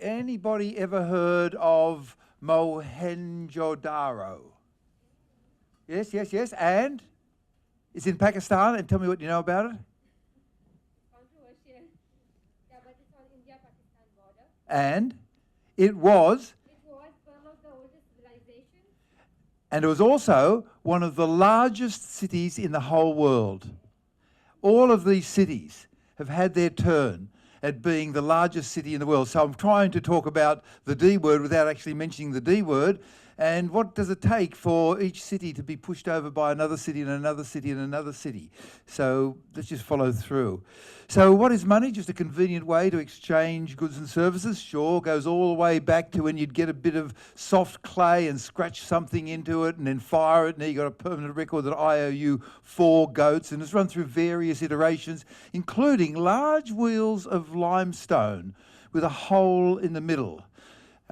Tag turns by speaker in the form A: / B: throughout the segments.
A: Anybody ever heard of Mohenjo-Daro? Yes, yes, yes. And it's in Pakistan. And tell me what you know about it.
B: Controversial. Yeah, but it's on India-Pakistan border.
A: And it was.
B: It was one of the oldest civilizations.
A: And it was also one of the largest cities in the whole world. All of these cities have had their turn at being the largest city in the world. So I'm trying to talk about the D word without actually mentioning the D word. And what does it take for each city to be pushed over by another city and another city and another city? So let's just follow through. So what is money? Just a convenient way to exchange goods and services? Sure, goes all the way back to when you'd get a bit of soft clay and scratch something into it and then fire it, and there you got a permanent record that I owe you 4 goats, and it's run through various iterations, including large wheels of limestone with a hole in the middle.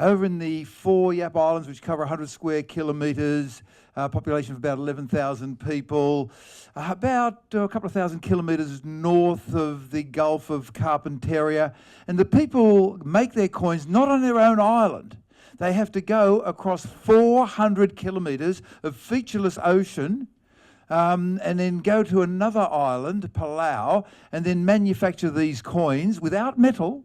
A: Over in the 4 Yap Islands, which cover 100 square kilometres, population of about 11,000 people, about a couple of thousand kilometres north of the Gulf of Carpentaria. And the people make their coins not on their own island. They have to go across 400 kilometres of featureless ocean, and then go to another island, Palau, and then manufacture these coins without metal,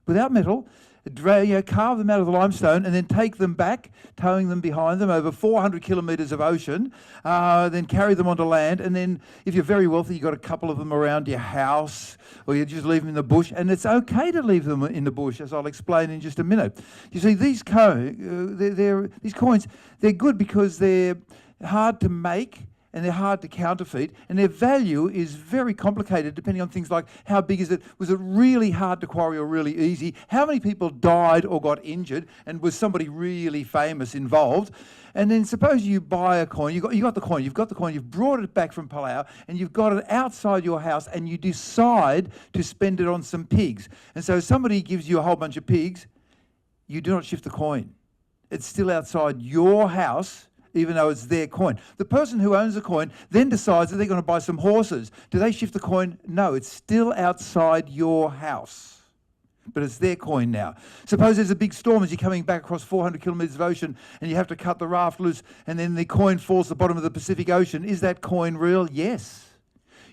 A: carve them out of the limestone and then take them back, towing them behind them over 400 kilometres of ocean, then carry them onto land. And then if you're very wealthy, you've got a couple of them around your house, or you just leave them in the bush. And it's okay to leave them in the bush, as I'll explain in just a minute. You see, these coins, they're good because they're hard to make, and they're hard to counterfeit, and their value is very complicated depending on things like how big is it, was it really hard to quarry or really easy, how many people died or got injured, and was somebody really famous involved. And then suppose you buy a coin, you've got the coin, you've brought it back from Palau, and you've got it outside your house, and you decide to spend it on some pigs. And so somebody gives you a whole bunch of pigs, you do not shift the coin. It's still outside your house, even though it's their coin. The person who owns the coin then decides that they're going to buy some horses. Do they shift the coin? No, it's still outside your house. But it's their coin now. Suppose there's a big storm as you're coming back across 400 kilometres of ocean and you have to cut the raft loose and then the coin falls to the bottom of the Pacific Ocean. Is that coin real? Yes.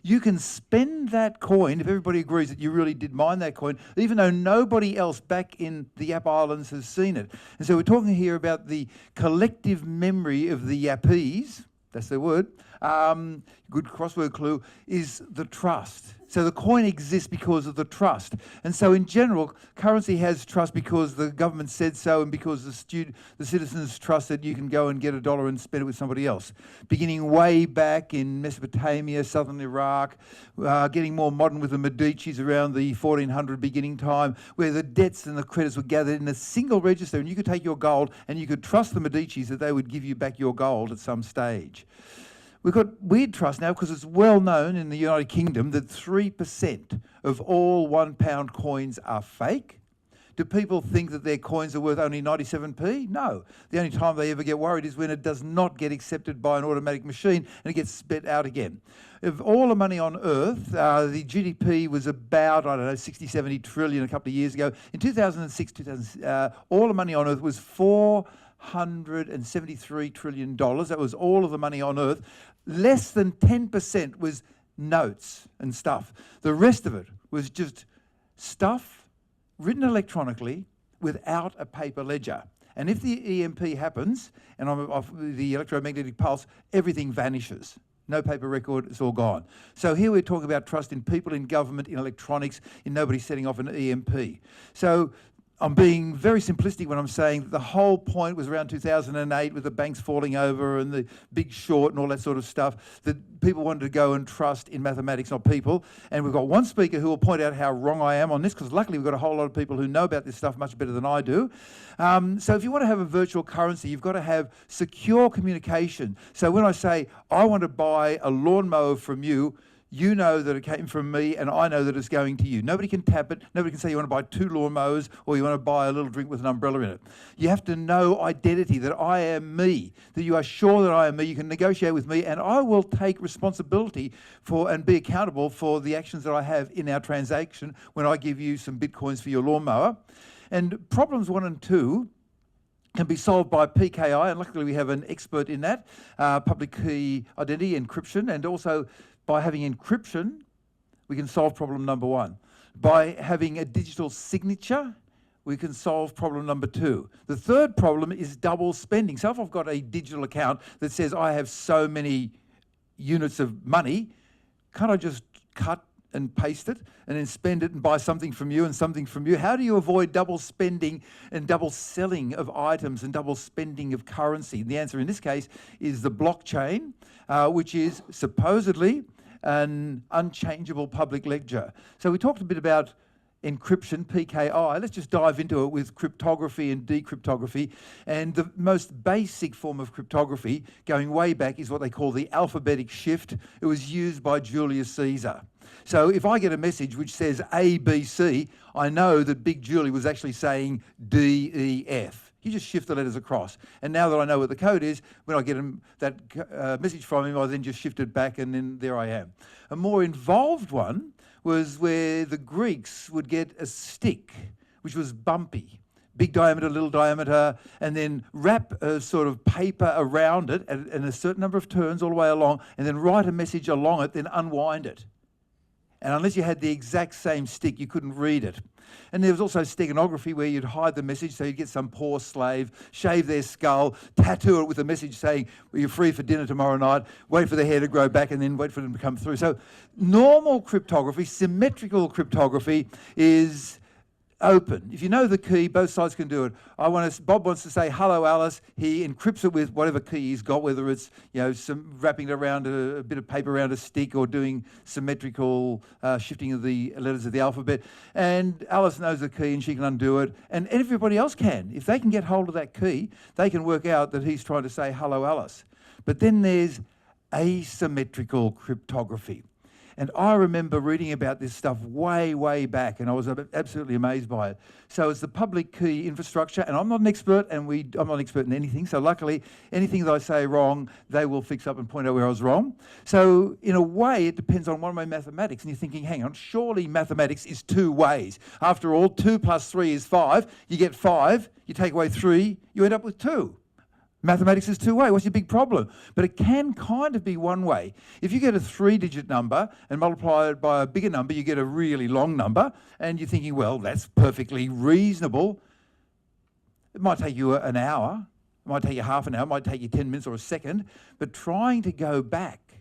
A: You can spend that coin, if everybody agrees that you really did mine that coin, even though nobody else back in the Yap Islands has seen it. And so we're talking here about the collective memory of the Yappies, that's their word, good crossword clue, is the trust. So the coin exists because of the trust. And so in general, currency has trust because the government said so and because the citizens trust that you can go and get $1 and spend it with somebody else. Beginning way back in Mesopotamia, southern Iraq, getting more modern with the Medicis around the 1400 beginning time, where the debts and the credits were gathered in a single register, and you could take your gold and you could trust the Medicis that they would give you back your gold at some stage. We've got weird trust now because it's well known in the United Kingdom that 3% of all £1 coins are fake. Do people think that their coins are worth only 97p? No. The only time they ever get worried is when it does not get accepted by an automatic machine and it gets spit out again. Of all the money on Earth, the GDP was about, 60, 70 trillion a couple of years ago. In 2006, all the money on Earth was $473 trillion. That was all of the money on Earth. Less than 10% was notes and stuff. The rest of it was just stuff written electronically without a paper ledger. And if the EMP happens, and off the electromagnetic pulse, everything vanishes. No paper record, it's all gone. So here we're talking about trust in people, in government, in electronics, in nobody setting off an EMP. So I'm being very simplistic when I'm saying that the whole point was around 2008 with the banks falling over and the Big Short and all that sort of stuff, that people wanted to go and trust in mathematics, not people. And we've got one speaker who will point out how wrong I am on this, because luckily we've got a whole lot of people who know about this stuff much better than I do. So if you want to have a virtual currency, you've got to have secure communication. So when I say, I want to buy a lawnmower from you, you know that it came from me and I know that it's going to you. Nobody can tap it. Nobody can say you want to buy 2 lawnmowers or you want to buy a little drink with an umbrella in it. You have to know identity, that I am me, that you are sure that I am me. You can negotiate with me and I will take responsibility for and be accountable for the actions that I have in our transaction when I give you some bitcoins for your lawnmower. And problems 1 and 2 can be solved by PKI, and luckily we have an expert in that, public key identity encryption, and also by having encryption, we can solve problem number 1. By having a digital signature, we can solve problem number 2. The third problem is double spending. So if I've got a digital account that says I have so many units of money, can't I just cut and paste it and then spend it and buy something from you and something from you? How do you avoid double spending and double selling of items and double spending of currency? And the answer in this case is the blockchain, which is supposedly an unchangeable public ledger. So we talked a bit about encryption, PKI. Let's just dive into it with cryptography and decryptography. And the most basic form of cryptography, going way back, is what they call the alphabetic shift. It was used by Julius Caesar. So if I get a message which says A, B, C, I know that Big Julie was actually saying D, E, F. You just shift the letters across. And now that I know what the code is, when I get that message from him, I then just shift it back and then there I am. A more involved one was where the Greeks would get a stick, which was bumpy, big diameter, little diameter, and then wrap a sort of paper around it and a certain number of turns all the way along, and then write a message along it, then unwind it. And unless you had the exact same stick, you couldn't read it. And there was also steganography, where you'd hide the message, so you'd get some poor slave, shave their skull, tattoo it with a message saying, well, you're free for dinner tomorrow night, wait for the hair to grow back, and then wait for them to come through. So normal cryptography, symmetrical cryptography, is open. If you know the key, both sides can do it. Bob wants to say, hello, Alice. He encrypts it with whatever key he's got, whether it's some wrapping it around a bit of paper around a stick or doing symmetrical shifting of the letters of the alphabet. And Alice knows the key and she can undo it. And everybody else can. If they can get hold of that key, they can work out that he's trying to say, hello, Alice. But then there's asymmetrical cryptography. And I remember reading about this stuff way, way back, and I was absolutely amazed by it. So it's the public key infrastructure, and I'm not an expert, and I'm not an expert in anything, so luckily, anything that I say wrong, they will fix up and point out where I was wrong. So in a way, it depends on one of my mathematics, and you're thinking, hang on, surely mathematics is 2 ways. After all, 2 plus 3 is 5. You get 5, you take away 3, you end up with 2. Mathematics is 2 ways. What's your big problem? But it can kind of be 1 way. If you get a 3-digit number and multiply it by a bigger number, you get a really long number, and you're thinking, well, that's perfectly reasonable. It might take you an hour, it might take you half an hour, it might take you 10 minutes or a second, but trying to go back,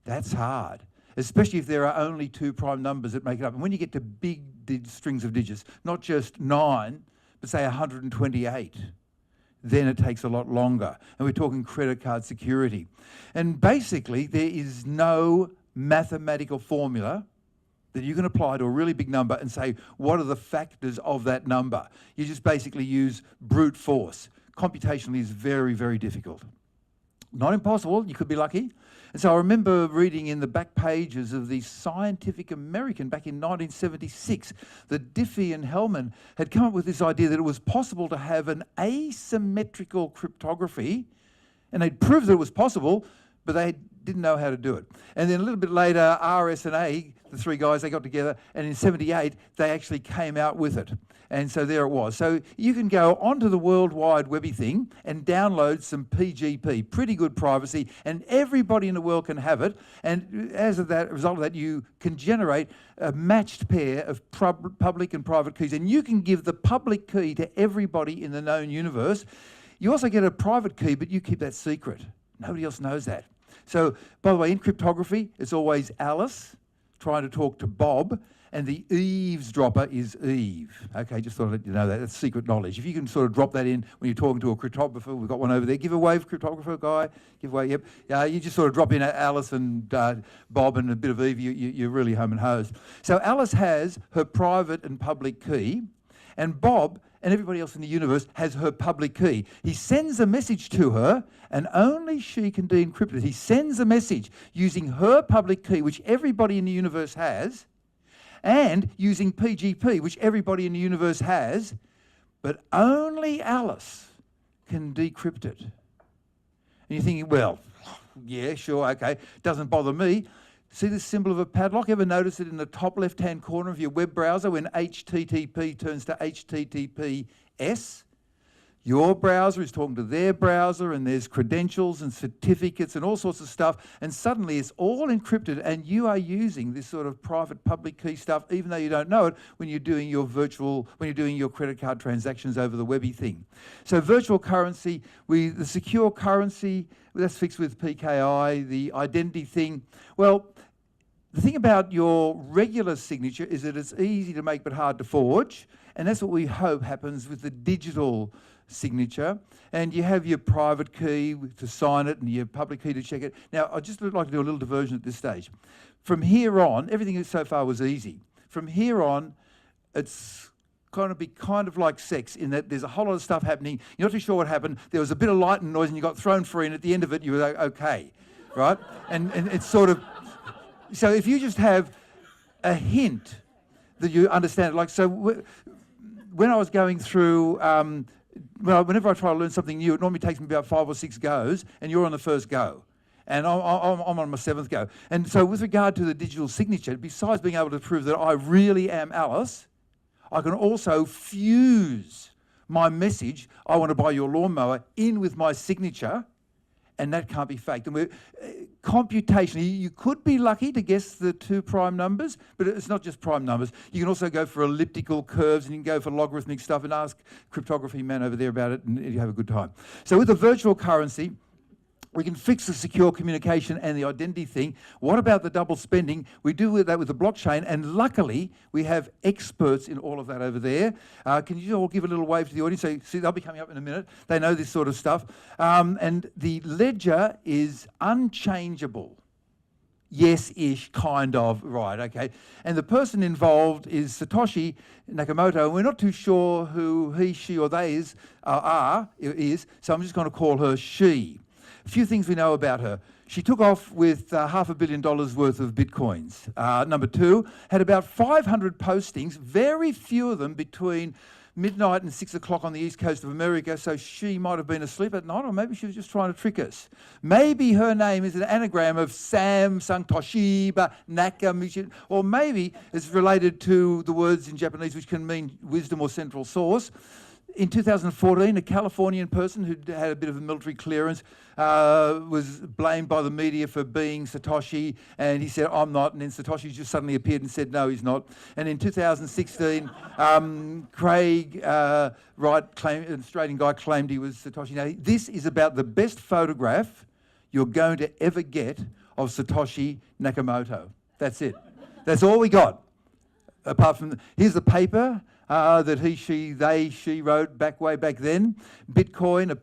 A: that's hard, especially if there are only 2 prime numbers that make it up. And when you get to big strings of digits, not just 9, but say 128, then it takes a lot longer. And we're talking credit card security. And basically, there is no mathematical formula that you can apply to a really big number and say, what are the factors of that number? You just basically use brute force. Computationally is very, very difficult. Not impossible, you could be lucky. And so I remember reading in the back pages of the Scientific American back in 1976 that Diffie and Hellman had come up with this idea that it was possible to have an asymmetrical cryptography, and they'd proved that it was possible, but they didn't know how to do it. And then a little bit later, RS and A, the 3 guys, they got together, and in 78, they actually came out with it. And so there it was. So you can go onto the World Wide Webby thing and download some PGP, pretty good privacy, and everybody in the world can have it. And as a result of that, you can generate a matched pair of public and private keys. And you can give the public key to everybody in the known universe. You also get a private key, but you keep that secret. Nobody else knows that. So, by the way, in cryptography, it's always Alice trying to talk to Bob, and the eavesdropper is Eve. Okay, just thought I'd let you know that. That's secret knowledge. If you can sort of drop that in when you're talking to a cryptographer, we've got one over there. Give a wave, cryptographer guy. Give a wave, yep. You just sort of drop in Alice and Bob and a bit of Eve, you're really home and hosed. So Alice has her private and public key, and Bob and everybody else in the universe has her public key. He sends a message to her, and only she can de-encrypt it. He sends a message using her public key, which everybody in the universe has, and using PGP, which everybody in the universe has, but only Alice can decrypt it. And you're thinking, well, yeah, sure, okay, doesn't bother me. See the symbol of a padlock? Ever notice it in the top left-hand corner of your web browser when HTTP turns to HTTPS? Your browser is talking to their browser, and there's credentials and certificates and all sorts of stuff, and suddenly it's all encrypted, and you are using this sort of private public key stuff, even though you don't know it, when you're doing your credit card transactions over the webby thing. So virtual currency, the secure currency, that's fixed with PKI, the identity thing. Well, the thing about your regular signature is that it's easy to make but hard to forge, and that's what we hope happens with the digital signature. And you have your private key to sign it and your public key to check it. Now, I'd just like to do a little diversion at this stage. From here on, everything so far was easy. From here on, it's going to be kind of like sex in that there's a whole lot of stuff happening. You're not too sure what happened. There was a bit of light and noise and you got thrown free, and at the end of it, you were okay, right? And it's sort of... So if you just have a hint that you understand it, like, so when I was going through... whenever I try to learn something new, it normally takes me about 5 or 6 goes, and you're on the first go. And I'm on my 7th go. And so with regard to the digital signature, besides being able to prove that I really am Alice, I can also fuse my message, I want to buy your lawnmower, in with my signature, and that can't be faked. And computationally, you could be lucky to guess the 2 prime numbers, but it's not just prime numbers. You can also go for elliptical curves, and you can go for logarithmic stuff, and ask Cryptography man over there about it, and you have a good time. So with a virtual currency, we can fix the secure communication and the identity thing. What about the double spending? We do that with the blockchain, and luckily we have experts in all of that over there. Can you all give a little wave to the audience? So, see, they'll be coming up in a minute. They know this sort of stuff. And the ledger is unchangeable. Yes-ish, kind of, right, okay. And the person involved is Satoshi Nakamoto. We're not too sure who he, she, or they is, so I'm just going to call her she. A few things we know about her. She took off with $500 million worth of bitcoins. Number 2, had about 500 postings, very few of them between midnight and 6 o'clock on the east coast of America, so she might have been asleep at night, or maybe she was just trying to trick us. Maybe her name is an anagram of Samsung Toshiba Nakamoto, or maybe it's related to the words in Japanese which can mean wisdom or central source. In 2014, a Californian person who had a bit of a military clearance was blamed by the media for being Satoshi, and he said, I'm not, and then Satoshi just suddenly appeared and said, no, he's not. And in 2016, Craig Wright, an Australian guy, claimed he was Satoshi. Now, this is about the best photograph you're going to ever get of Satoshi Nakamoto. That's it. That's all we got. Apart from, here's the paper that he, she wrote way back then. Bitcoin, a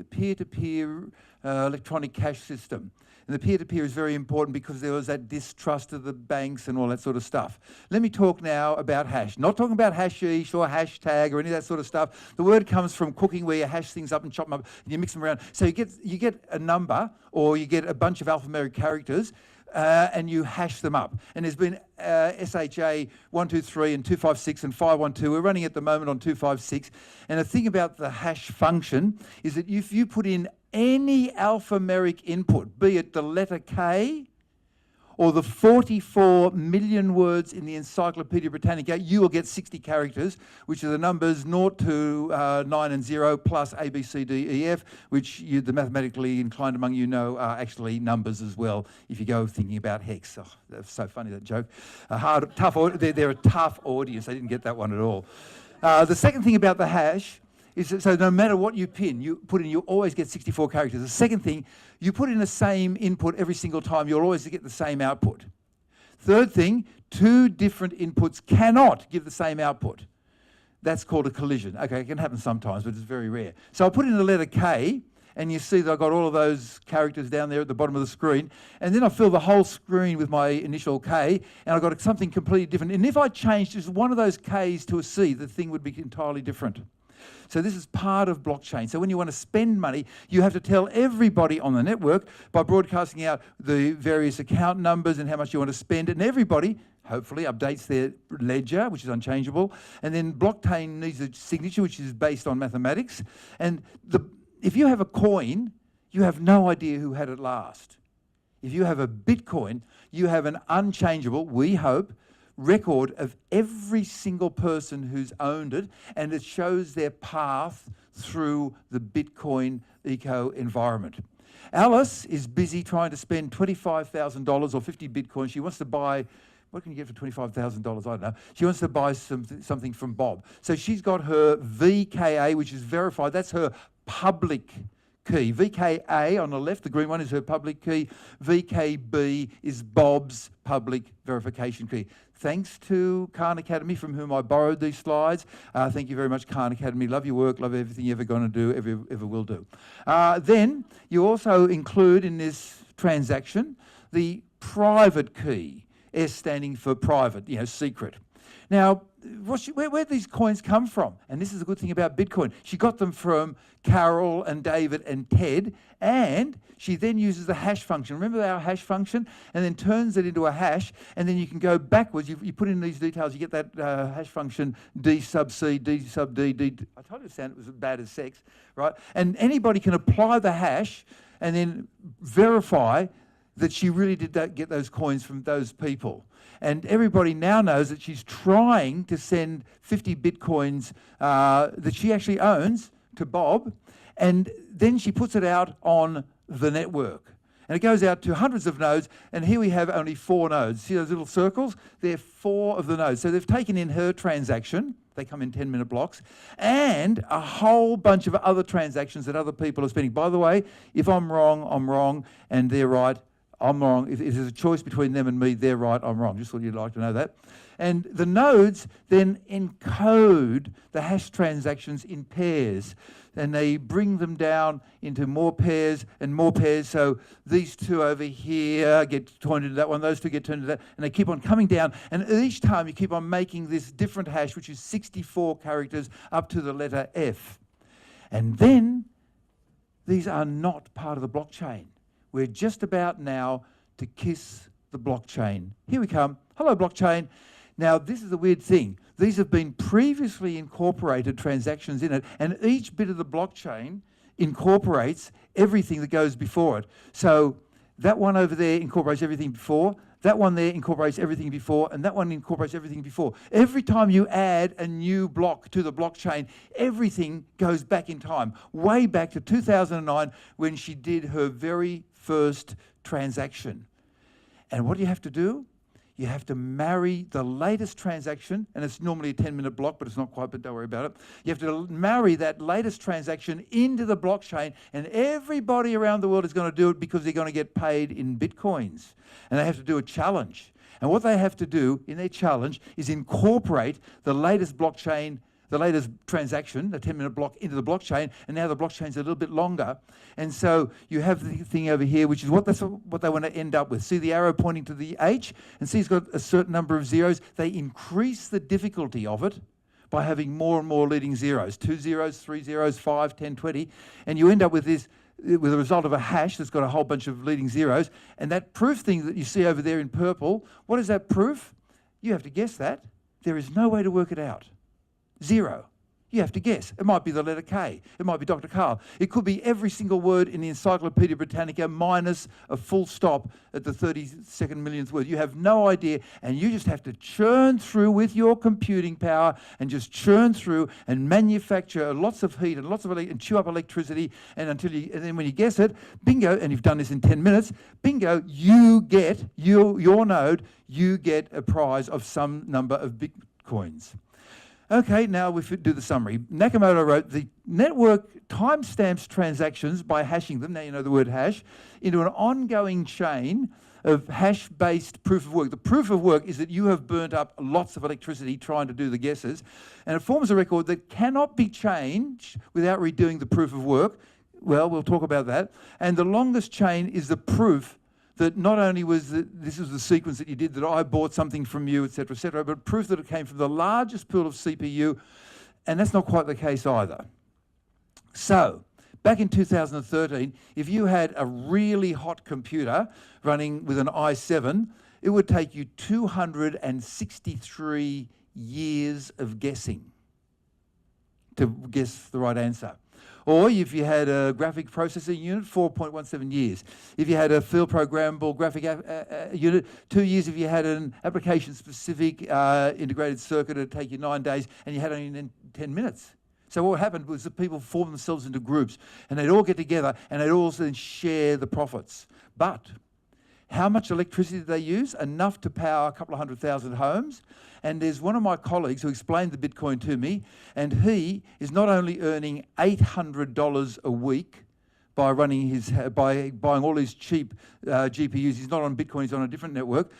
A: peer-to-peer electronic cash system. And the peer-to-peer is very important because there was that distrust of the banks and all that sort of stuff. Let me talk now about hash. Not talking about hashish or hashtag or any of that sort of stuff. The word comes from cooking, where you hash things up and chop them up and you mix them around. So you get a number, or you get a bunch of alphanumeric characters, and you hash them up. And there's been SHA 123 and 256 and 512. We're running at the moment on 256. And the thing about the hash function is that if you put in any alphanumeric input, be it the letter K or the 44 million words in the Encyclopedia Britannica, you will get 60 characters, which are the numbers 0 to 9 and 0 plus A, B, C, D, E, F, which the mathematically inclined among you know are actually numbers as well, if you go thinking about hex. Oh, that's so funny, that joke. They're a tough audience. They didn't get that one at all. The second thing about the hash is that, so no matter what you put in, you always get 64 characters. The second thing, you put in the same input every single time, you'll always get the same output. Third thing, 2 different inputs cannot give the same output. That's called a collision. Okay, it can happen sometimes, but it's very rare. So I put in the letter K, and you see that I've got all of those characters down there at the bottom of the screen, and then I fill the whole screen with my initial K, and I've got something completely different. And if I changed just one of those Ks to a C, the thing would be entirely different. So this is part of blockchain. So when you want to spend money, you have to tell everybody on the network by broadcasting out the various account numbers and how much you want to spend, and everybody hopefully updates their ledger, which is unchangeable. And then blockchain needs a signature, which is based on mathematics. And if you have a coin, you have no idea who had it last. If you have a Bitcoin, you have an unchangeable, we hope, record of every single person who's owned it, and it shows their path through the Bitcoin eco-environment. Alice is busy trying to spend $25,000 or 50 Bitcoins. She wants to buy, what can you get for $25,000? I don't know. She wants to buy something from Bob. So she's got her VKA, which is verified. That's her public key. VKA on the left, the green one, is her public key. VKB is Bob's public verification key. Thanks to Khan Academy, from whom I borrowed these slides. Thank you very much, Khan Academy. Love your work, love everything you're ever going to do, ever will do. Then you also include in this transaction the private key, S standing for private, secret. Now, where these coins come from, and this is the good thing about Bitcoin, she got them from Carol and David and Ted, and she then uses the hash function. Remember our hash function? And then turns it into a hash, and then you can go backwards. You put in these details, you get that hash function D sub C, D sub D, D. I told you it was as bad as sex, right? And anybody can apply the hash and then verify that she really did get those coins from those people. And everybody now knows that she's trying to send 50 Bitcoins that she actually owns to Bob, and then she puts it out on the network. And it goes out to hundreds of nodes, and here we have only 4 nodes. See those little circles? They're 4 of the nodes. So they've taken in her transaction, they come in 10-minute blocks, and a whole bunch of other transactions that other people are spending. By the way, if I'm wrong, and they're right, I'm wrong. If there's a choice between them and me, they're right, I'm wrong. Just thought you'd like to know that. And the nodes then encode the hash transactions in pairs, and they bring them down into more pairs and more pairs. So these 2 over here get turned into that one, those 2 get turned into that, and they keep on coming down. And each time you keep on making this different hash, which is 64 characters up to the letter F. And then these are not part of the blockchain. We're just about now to kiss the blockchain. Here we come. Hello, blockchain. Now, this is a weird thing. These have been previously incorporated transactions in it, and each bit of the blockchain incorporates everything that goes before it. So that one over there incorporates everything before, that one there incorporates everything before, and that one incorporates everything before. Every time you add a new block to the blockchain, everything goes back in time, way back to 2009 when she did her very first transaction. And what do you have to do? You have to marry the latest transaction, and it's normally a 10-minute block, but it's not quite, but don't worry about it. You have to marry that latest transaction into the blockchain, and everybody around the world is going to do it because they're going to get paid in Bitcoins. And they have to do a challenge. And what they have to do in their challenge is incorporate the latest blockchain, the latest transaction, the 10-minute block, into the blockchain, and now the blockchain's a little bit longer. And so you have the thing over here, which is what they want to end up with. See the arrow pointing to the H? And see it's got a certain number of zeros. They increase the difficulty of it by having more and more leading zeros. 2 zeros, 3 zeros, 5, 10, 20. And you end up with this, with a result of a hash that's got a whole bunch of leading zeros. And that proof thing that you see over there in purple, what is that proof? You have to guess that. There is no way to work it out. 0. You have to guess. It might be the letter K. It might be Dr. Karl. It could be every single word in the Encyclopedia Britannica minus a full stop at the 32nd millionth word. You have no idea, and you just have to churn through with your computing power and just churn through and manufacture lots of heat and lots of and chew up electricity, and then when you guess it, bingo, and you've done this in 10 minutes, bingo, you get your node, you get a prize of some number of Bitcoins. Okay, now we do the summary. Nakamoto wrote, the network timestamps transactions by hashing them, now you know the word hash, into an ongoing chain of hash-based proof of work. The proof of work is that you have burnt up lots of electricity trying to do the guesses, and it forms a record that cannot be changed without redoing the proof of work. Well, we'll talk about that. And the longest chain is the proof that not only was this was the sequence that you did, that I bought something from you, etc., but proof that it came from the largest pool of CPU, and that's not quite the case either. So, back in 2013, if you had a really hot computer running with an i7, it would take you 263 years of guessing to guess the right answer. Or if you had a graphic processing unit, 4.17 years. If you had a field programmable graphic unit, 2 years. If you had an application-specific integrated circuit, it'd take you 9 days, and you had only 10 minutes. So what happened was that people formed themselves into groups, and they'd all get together, and they'd all then share the profits. But how much electricity did they use? Enough to power a couple of 100,000 homes. And there's one of my colleagues who explained the Bitcoin to me, and he is not only earning $800 a week by running by buying all these cheap GPUs. He's not on Bitcoin, he's on a different network,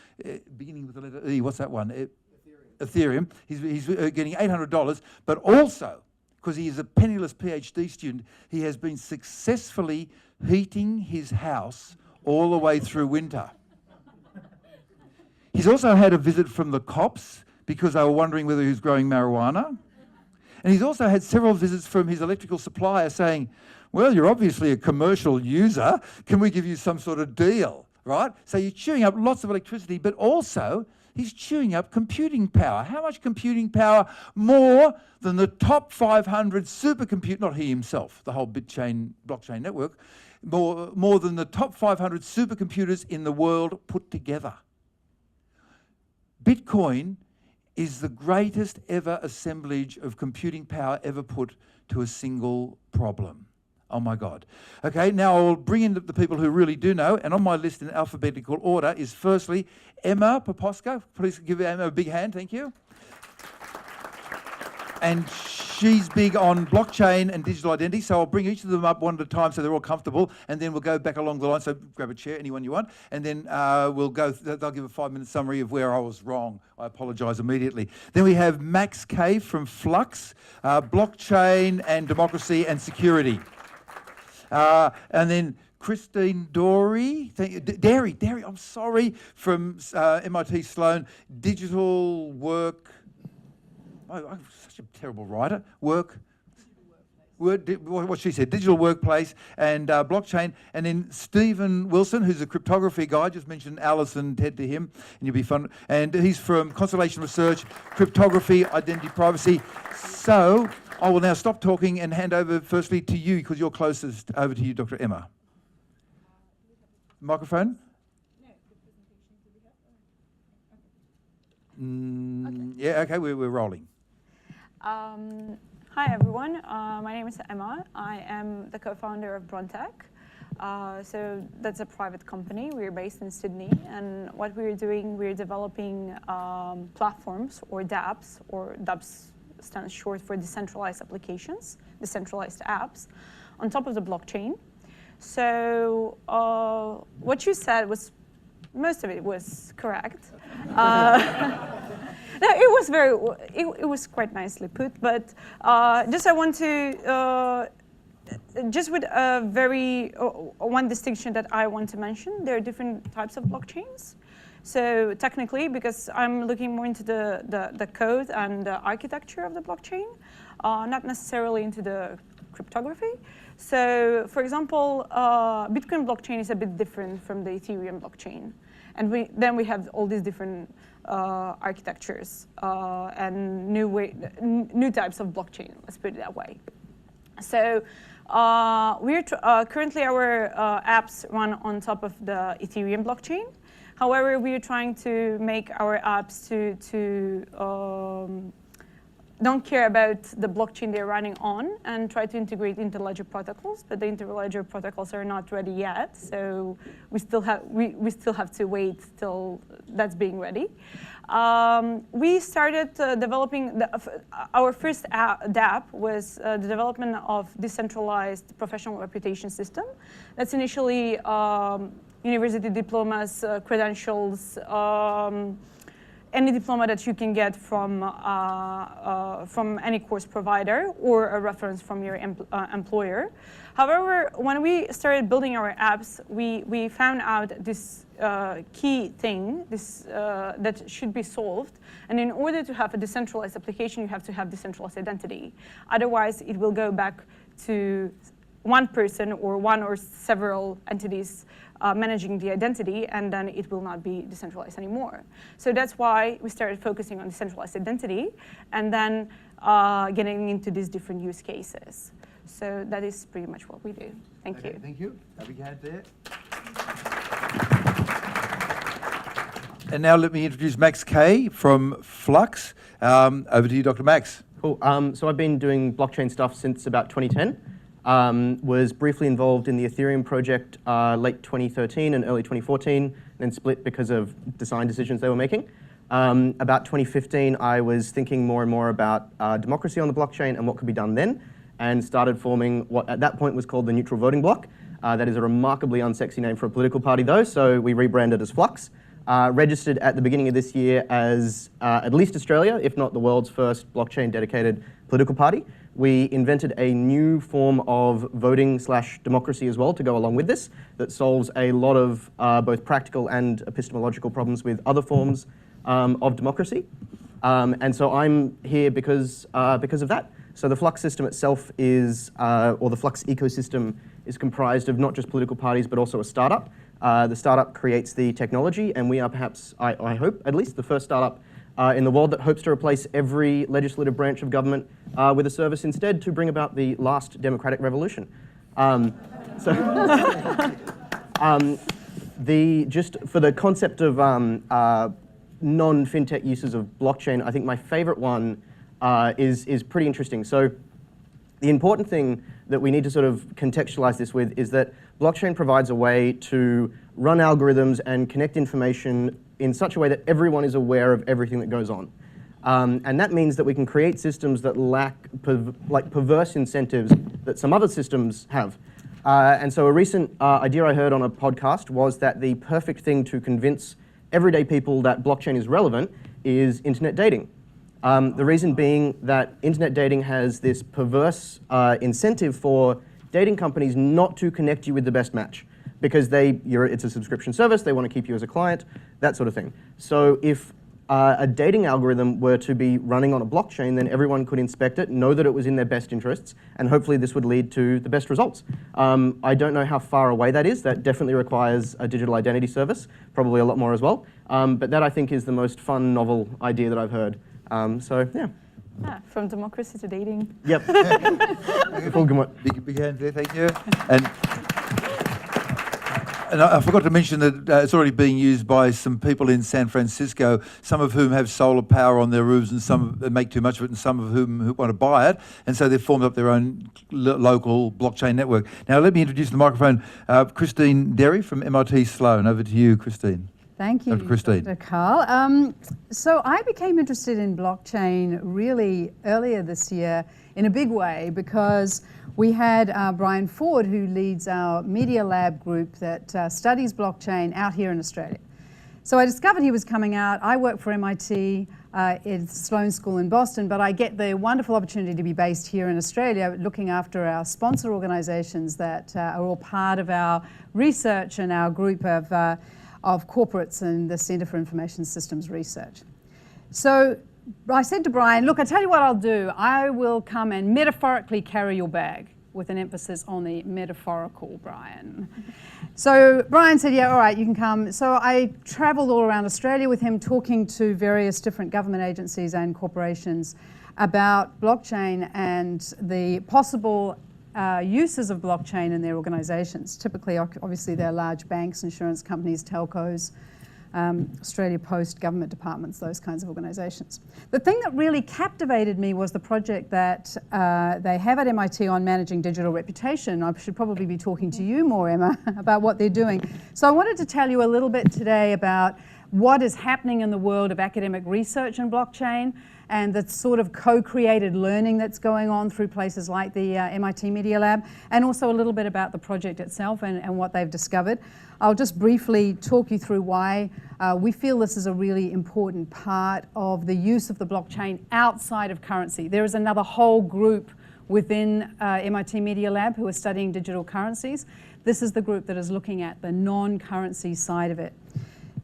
A: beginning with the letter E. What's that one? Ethereum. He's getting $800, but also, because he is a penniless PhD student, he has been successfully heating his house all the way through winter. He's also had a visit from the cops because they were wondering whether he was growing marijuana. And he's also had several visits from his electrical supplier saying, well, you're obviously a commercial user. Can we give you some sort of deal, right? So you're chewing up lots of electricity, but also he's chewing up computing power. How much computing power? More than the top 500 supercomputers, not he himself, the whole blockchain network, more than the top 500 supercomputers in the world put together. Bitcoin is the greatest ever assemblage of computing power ever put to a single problem. Oh my God. Okay, now I'll bring in the people who really do know, and on my list in alphabetical order is firstly Emma Poposka. Please give Emma a big hand, thank you. And she's big on blockchain and digital identity, so I'll bring each of them up one at a time so they're all comfortable, and then we'll go back along the line, so grab a chair, anyone you want, and then they'll give a 5-minute summary of where I was wrong. I apologise immediately. Then we have Kaye from Flux, blockchain and democracy and security. And then Kristine Dery, I'm sorry, from MIT Sloan, digital work. I'm such a terrible writer. What she said, digital workplace and blockchain. And then Stephen Wilson, who's a cryptography guy, just mentioned Alice and Ted to him, and you'll be fun. And he's from Constellation Research, Cryptography, Identity, Privacy. So I will now stop talking and hand over firstly to you, because you're closest. Over to you, Dr. Emma. Microphone?
B: No, the presentation, do we have?
A: Yeah, okay, we're rolling.
C: Hi everyone, my name is Emma. I am the co-founder of Brontech. So that's a private company. We're based in Sydney, and what we're doing, we're developing platforms, or dApps, or dApps stands short for decentralized applications, decentralized apps, on top of the blockchain. So what you said was, most of it was correct. No, it was quite nicely put, but just I want to, just with a one distinction that I want to mention, there are different types of blockchains. So technically, because I'm looking more into the code and the architecture of the blockchain, not necessarily into the cryptography. So for example, Bitcoin blockchain is a bit different from the Ethereum blockchain. And then we have all these different architectures and new types of blockchain, let's put it that way. So currently our apps run on top of the Ethereum blockchain. However, we are trying to make our apps to don't care about the blockchain they're running on and try to integrate interledger protocols, but the interledger protocols are not ready yet, so we still have to wait till that's being ready. We started developing our first dApp was the development of decentralized professional reputation system. That's initially university diplomas, credentials, any diploma that you can get from any course provider or a reference from your employer. However, when we started building our apps, we found out this key thing that should be solved. And in order to have a decentralized application, you have to have decentralized identity. Otherwise, it will go back to one person or one or several entities managing the identity, and then it will not be decentralized anymore. So that's why we started focusing on decentralized identity and then getting into these different use cases. So that is pretty much what we do. Thank you.
A: Thank you. A big hand there. And now let me introduce Max Kaye from Flux. Over to you, Dr. Max.
D: Cool. So I've been doing blockchain stuff since about 2010. Was briefly involved in the Ethereum project late 2013 and early 2014, then split because of design decisions they were making. About 2015, I was thinking more and more about democracy on the blockchain and what could be done then, and started forming what at that point was called the Neutral Voting Bloc. That is a remarkably unsexy name for a political party though, so we rebranded as Flux. Registered at the beginning of this year as at least Australia, if not the world's first blockchain-dedicated political party. We invented a new form of voting/democracy as well to go along with this that solves a lot of both practical and epistemological problems with other forms of democracy. And so I'm here because of that. So the Flux system itself is, or the Flux ecosystem is comprised of not just political parties, but also a startup. The startup creates the technology, and we are perhaps, I hope, at least the first startup in the world that hopes to replace every legislative branch of government with a service instead to bring about the last democratic revolution. Just for the concept of non-fintech uses of blockchain, I think my favorite one is pretty interesting. So the important thing that we need to sort of contextualize this with is that blockchain provides a way to run algorithms and connect information in such a way that everyone is aware of everything that goes on. And that means that we can create systems that lack perverse incentives that some other systems have. And so a recent idea I heard on a podcast was that the perfect thing to convince everyday people that blockchain is relevant is internet dating. The reason being that internet dating has this perverse incentive for dating companies not to connect you with the best match, because it's a subscription service, they want to keep you as a client, that sort of thing. So if a dating algorithm were to be running on a blockchain, then everyone could inspect it, know that it was in their best interests, and hopefully this would lead to the best results. I don't know how far away that is. That definitely requires a digital identity service, probably a lot more as well. But that I think is the most fun, novel idea that I've heard. So yeah.
C: From democracy to dating.
D: Yep.
A: Big hand there, thank you. And I forgot to mention that it's already being used by some people in San Francisco, some of whom have solar power on their roofs and some make too much of it, and some of whom want to buy it. And so they've formed up their own local blockchain network. Now let me introduce to the microphone Kristine Dery from MIT Sloan. Over to you, Kristine.
E: Thank you, Dr. Karl. So I became interested in blockchain really earlier this year in a big way because we had Brian Ford, who leads our Media Lab group that studies blockchain out here in Australia. So I discovered he was coming out. I work for MIT at Sloan School in Boston, but I get the wonderful opportunity to be based here in Australia looking after our sponsor organizations that are all part of our research and our group of corporates and the Centre for Information Systems Research. So I said to Brian, look, I tell you what I'll do. I will come and metaphorically carry your bag, with an emphasis on the metaphorical, Brian. So Brian said, yeah, all right, you can come. So I traveled all around Australia with him, talking to various different government agencies and corporations about blockchain and the possible uses of blockchain in their organizations. Typically, obviously, they're large banks, insurance companies, telcos, Australia Post, government departments, those kinds of organizations. The thing that really captivated me was the project that they have at MIT on managing digital reputation. I should probably be talking to you more, Emma, about what they're doing. So I wanted to tell you a little bit today about what is happening in the world of academic research in blockchain and the sort of co-created learning that's going on through places like the MIT Media Lab, and also a little bit about the project itself and what they've discovered. I'll just briefly talk you through why we feel this is a really important part of the use of the blockchain outside of currency. There is another whole group within MIT Media Lab who are studying digital currencies. This is the group that is looking at the non-currency side of it.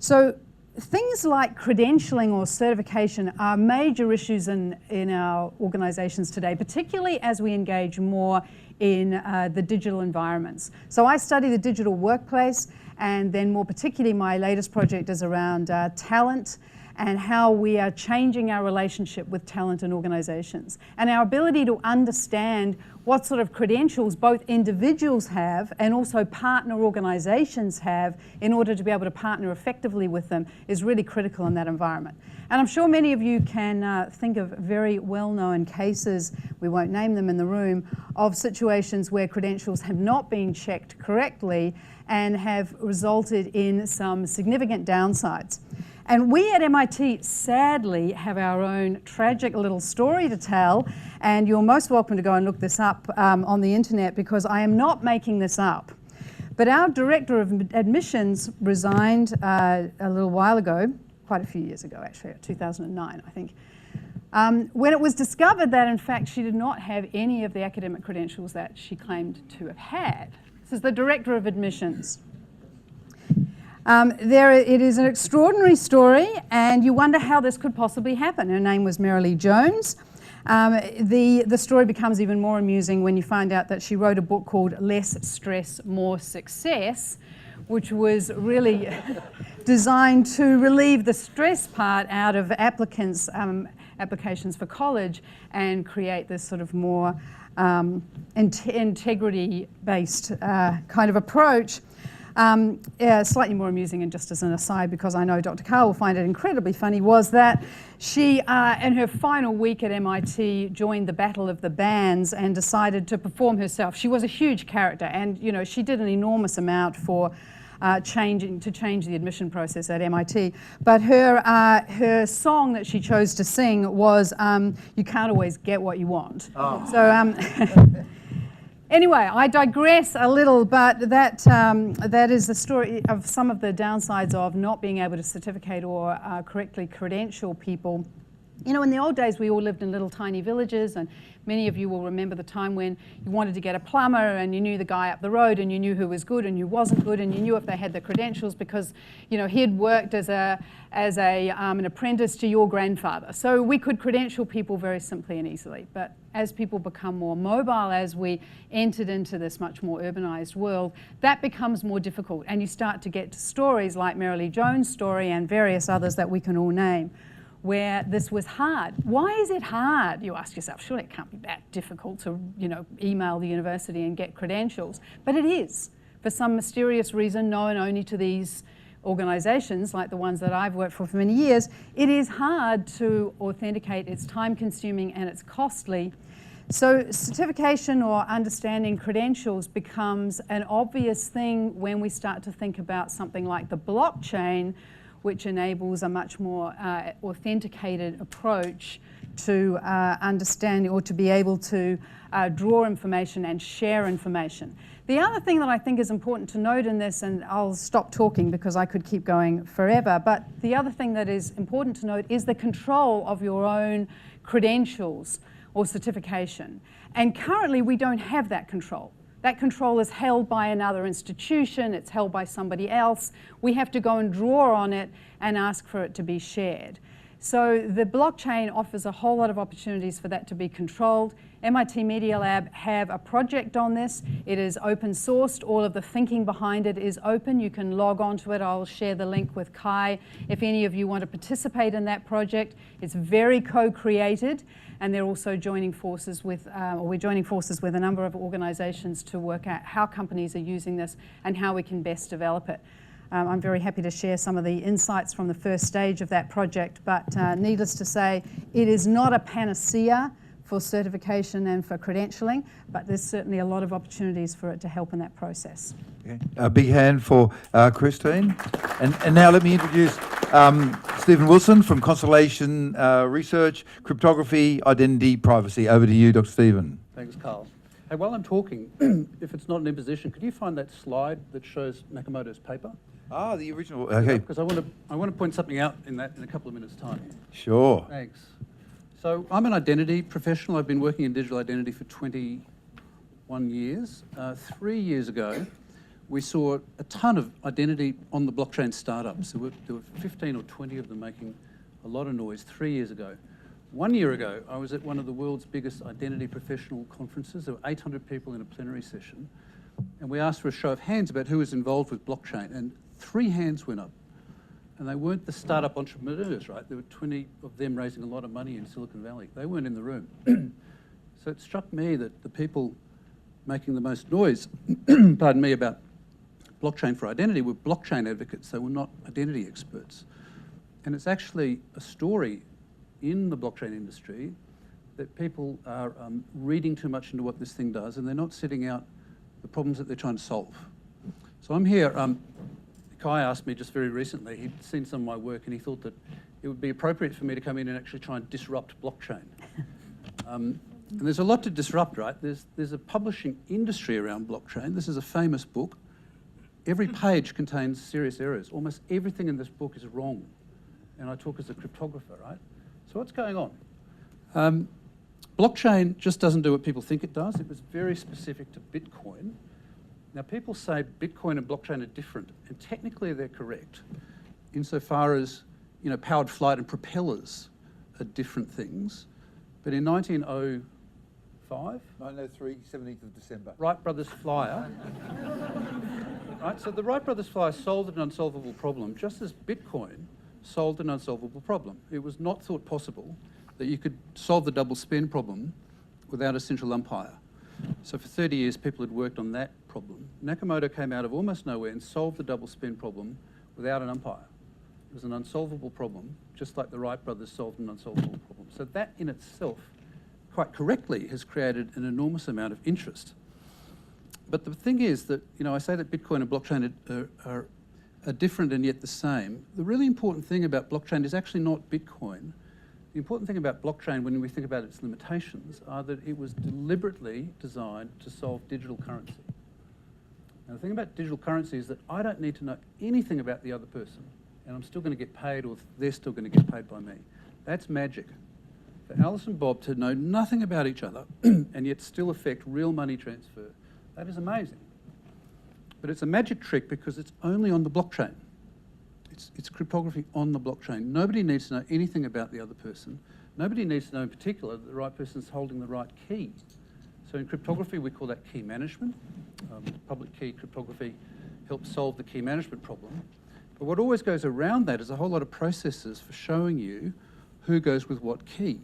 E: So things like credentialing or certification are major issues in our organizations today, particularly as we engage more in the digital environments. So I study the digital workplace, and then more particularly my latest project is around talent and how we are changing our relationship with talent and organizations, and our ability to understand what sort of credentials both individuals have and also partner organizations have in order to be able to partner effectively with them is really critical in that environment. And I'm sure many of you can think of very well-known cases, we won't name them in the room, of situations where credentials have not been checked correctly and have resulted in some significant downsides. And we at MIT sadly have our own tragic little story to tell, and you're most welcome to go and look this up on the internet, because I am not making this up. But our director of admissions resigned a little while ago, quite a few years ago actually, 2009 I think, when it was discovered that in fact she did not have any of the academic credentials that she claimed to have had. This is the director of admissions. It is an extraordinary story, and you wonder how this could possibly happen. Her name was Marilee Jones. The story becomes even more amusing when you find out that she wrote a book called Less Stress, More Success, which was really designed to relieve the stress part out of applicants' applications for college and create this sort of more integrity-based kind of approach. Slightly more amusing, and just as an aside, because I know Dr. Karl will find it incredibly funny, was that she, in her final week at MIT, joined the Battle of the Bands and decided to perform herself. She was a huge character, and you know, she did an enormous amount for change the admission process at MIT. But her song that she chose to sing was "You Can't Always Get What You Want." Oh. So. Anyway, I digress a little, but that is the story of some of the downsides of not being able to certificate or correctly credential people. You know, in the old days, we all lived in little tiny villages, and many of you will remember the time when you wanted to get a plumber and you knew the guy up the road and you knew who was good and who wasn't good, and you knew if they had the credentials because, you know, he'd worked as an apprentice to your grandfather. So we could credential people very simply and easily. But as people become more mobile, as we entered into this much more urbanized world, that becomes more difficult. And you start to get to stories like Marilee Jones' story and various others that we can all name, where this was hard. Why is it hard? You ask yourself, surely it can't be that difficult to, you know, email the university and get credentials. But it is, for some mysterious reason known only to these organizations like the ones that I've worked for many years. It is hard to authenticate, it's time consuming and it's costly. So certification or understanding credentials becomes an obvious thing when we start to think about something like the blockchain, which enables a much more authenticated approach to understanding, or to be able to draw information and share information. The other thing that I think is important to note in this, and I'll stop talking because I could keep going forever, but the other thing that is important to note is the control of your own credentials or certification. And currently we don't have that control. That control is held by another institution, it's held by somebody else. We have to go and draw on it and ask for it to be shared. So the blockchain offers a whole lot of opportunities for that to be controlled. MIT Media Lab have a project on this. It is open sourced. All of the thinking behind it is open. You can log on to it. I'll share the link with Kaye if any of you want to participate in that project. It's very co-created, and they're also joining forces with, we're joining forces with a number of organizations to work out how companies are using this and how we can best develop it. I'm very happy to share some of the insights from the first stage of that project, but needless to say, it is not a panacea for certification and for credentialing, but there's certainly a lot of opportunities for it to help in that process.
A: Okay. A big hand for Kristine. And now let me introduce Stephen Wilson from Constellation Research, Cryptography, Identity, Privacy. Over to you, Dr. Stephen.
F: Thanks, Karl. Hey, while I'm talking, if it's not an imposition, could you find that slide that shows Nakamoto's paper?
A: Ah, the original. Okay.
F: Because I want to point something out in that in a couple of minutes' time.
A: Sure.
F: Thanks. So I'm an identity professional. I've been working in digital identity for 21 years. 3 years ago, we saw a ton of identity on the blockchain startups. There were 15 or 20 of them making a lot of noise 3 years ago. 1 year ago, I was at one of the world's biggest identity professional conferences. There were 800 people in a plenary session. And we asked for a show of hands about who was involved with blockchain. And 3 hands went up. And they weren't the startup entrepreneurs, right? There were 20 of them raising a lot of money in Silicon Valley. They weren't in the room. So it struck me that the people making the most noise, pardon me, about blockchain for identity were blockchain advocates. They were not identity experts. And it's actually a story in the blockchain industry that people are reading too much into what this thing does, and they're not setting out the problems that they're trying to solve. So I'm here. Kaye asked me just very recently, he'd seen some of my work and he thought that it would be appropriate for me to come in and actually try and disrupt blockchain. And there's a lot to disrupt, right? There's a publishing industry around blockchain. This is a famous book. Every page contains serious errors. Almost everything in this book is wrong. And I talk as a cryptographer, right? So what's going on? Blockchain just doesn't do what people think it does. It was very specific to Bitcoin. Now, people say Bitcoin and blockchain are different, and technically they're correct, insofar as, you know, powered flight and propellers are different things. But in 1905,
A: 1903, 17th of December.
F: Wright Brothers Flyer, right? So the Wright Brothers Flyer solved an unsolvable problem, just as Bitcoin solved an unsolvable problem. It was not thought possible that you could solve the double spend problem without a central umpire. So for 30 years, people had worked on that problem. Nakamoto came out of almost nowhere and solved the double spend problem without an umpire. It was an unsolvable problem, just like the Wright brothers solved an unsolvable problem. So that in itself, quite correctly, has created an enormous amount of interest. But the thing is that, you know, I say that Bitcoin and blockchain are different and yet the same. The really important thing about blockchain is actually not Bitcoin. The important thing about blockchain, when we think about its limitations, are that it was deliberately designed to solve digital currency. Now, the thing about digital currency is that I don't need to know anything about the other person, and I'm still going to get paid, or they're still going to get paid by me. That's magic. For Alice and Bob to know nothing about each other and yet still affect real money transfer, that is amazing. But it's a magic trick because it's only on the blockchain. It's cryptography on the blockchain. Nobody needs to know anything about the other person. Nobody needs to know in particular that the right person's holding the right key. So in cryptography, we call that key management. Public key cryptography helps solve the key management problem. But what always goes around that is a whole lot of processes for showing you who goes with what key.